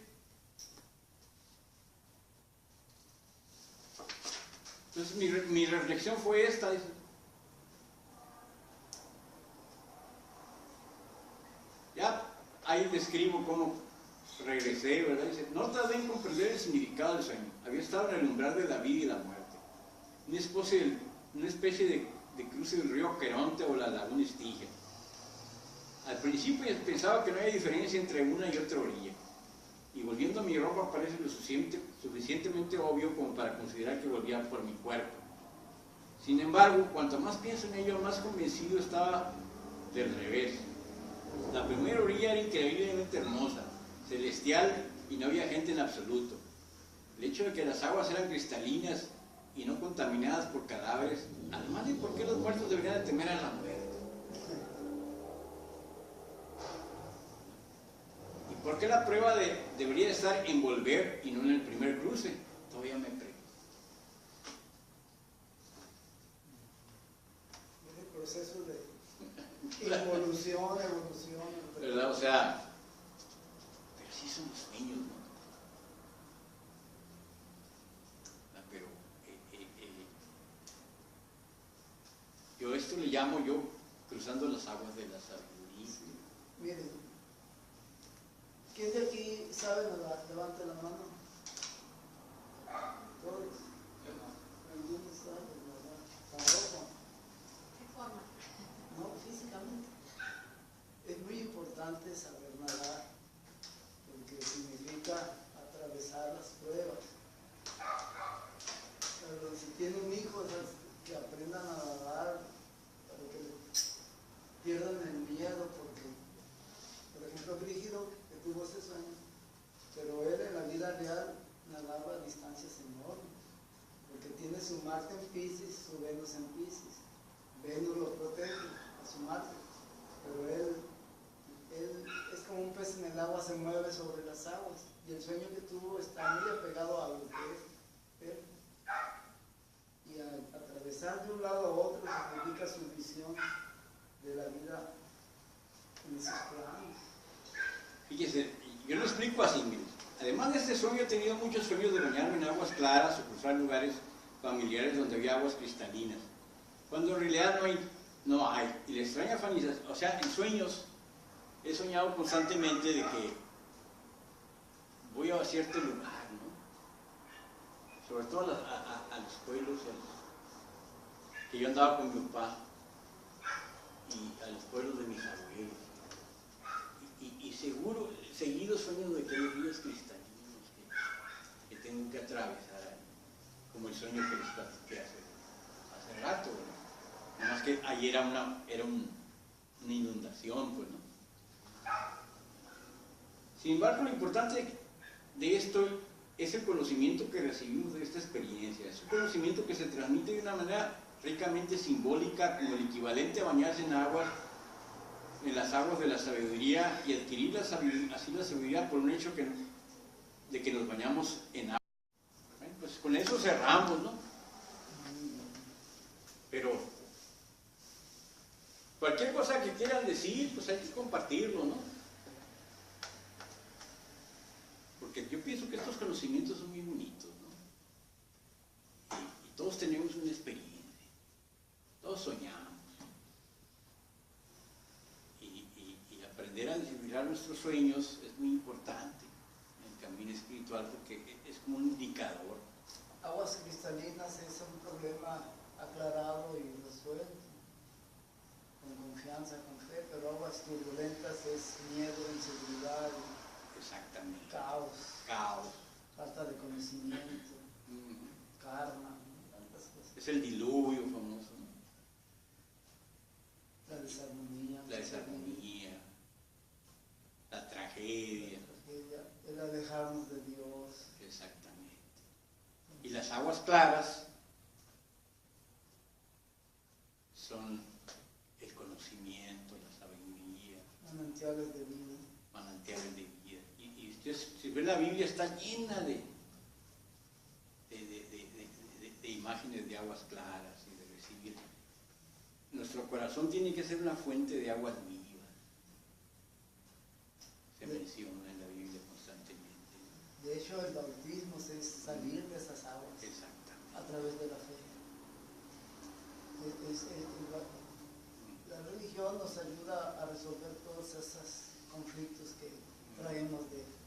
entonces mi reflexión fue esta, dice, ya ahí describo cómo regresé, ¿verdad? Dice, no tardé en comprender el significado del sueño, había estado en el umbral de la vida y la muerte, una especie de cruce del río Queronte o la laguna Estigia. Al principio pensaba que no había diferencia entre una y otra orilla, y volviendo a mi ropa parece lo suficientemente obvio como para considerar que volvía por mi cuerpo. Sin embargo, cuanto más pienso en ello, más convencido estaba del revés. La primera orilla era increíblemente hermosa, celestial, y no había gente en absoluto. El hecho de que las aguas eran cristalinas y no contaminadas por cadáveres, además de por qué los muertos deberían de temer a la muerte. ¿Por qué la prueba debería estar en volver y no en el primer cruce? Todavía me pregunto. Es el proceso de evolución. ¿Verdad? O sea, pero sí son los sueños, ¿no? Pero yo esto le llamo cruzando las aguas de la sabiduría. Miren, ¿quién de aquí sabe nadar? Levante la mano. Todos. Algunos saben nadar. Tampoco. ¿Qué forma? No, físicamente. Es muy importante saber nadar, porque significa atravesar las pruebas. Pero si tiene un hijo, que aprendan a nadar, para que pierdan el miedo, porque, por ejemplo, Brígido, que tuvo ese sueño, pero él en la vida real nadaba a distancias enormes, porque tiene su Marte en Piscis, su Venus en Piscis. Venus lo protege a su Marte, pero él es como un pez en el agua, se mueve sobre las aguas, y el sueño que tuvo está muy apegado a lo que es él. Y al atravesar de un lado a otro significa su visión de la vida en esos planos. Fíjese, yo lo explico así, miren. Además de este sueño, he tenido muchos sueños de bañarme en aguas claras o cruzar lugares familiares donde había aguas cristalinas, cuando en realidad no hay. Y la extraña fascinación, o sea, en sueños he soñado constantemente de que voy a cierto lugar, ¿no? Sobre todo a los pueblos, que yo andaba con mi papá, y a los pueblos de mis abuelos. Y seguido sueños de que hay ríos cristalinos que tengo que atravesar ahí, como el sueño que les platiqué hace rato, ¿no? Nada más que ahí era una inundación, pues, ¿no? Sin embargo, lo importante de esto es el conocimiento que recibimos de esta experiencia. Es un conocimiento que se transmite de una manera ricamente simbólica, como el equivalente a bañarse en las aguas de la sabiduría y adquirir así la sabiduría por un hecho de que nos bañamos en agua. Pues con eso cerramos, ¿no? Pero cualquier cosa que quieran decir, pues hay que compartirlo, ¿no? Porque yo pienso que estos conocimientos son muy bonitos, ¿no? Y todos tenemos una experiencia, todos soñamos. Y aprender a descifrar nuestros sueños es muy importante en el camino espiritual, porque es como un indicador. Aguas cristalinas es un problema aclarado y resuelto, con confianza, con fe, pero aguas turbulentas es miedo, inseguridad, Exactamente. caos, falta de conocimiento, karma, tantas cosas. Es el diluvio la Biblia está llena de imágenes de aguas claras y de recibir. Nuestro corazón tiene que ser una fuente de aguas vivas. Se menciona en la Biblia constantemente. De hecho, el bautismo es salir de esas aguas. Exactamente. A través de la fe. La religión nos ayuda a resolver todos esos conflictos que traemos de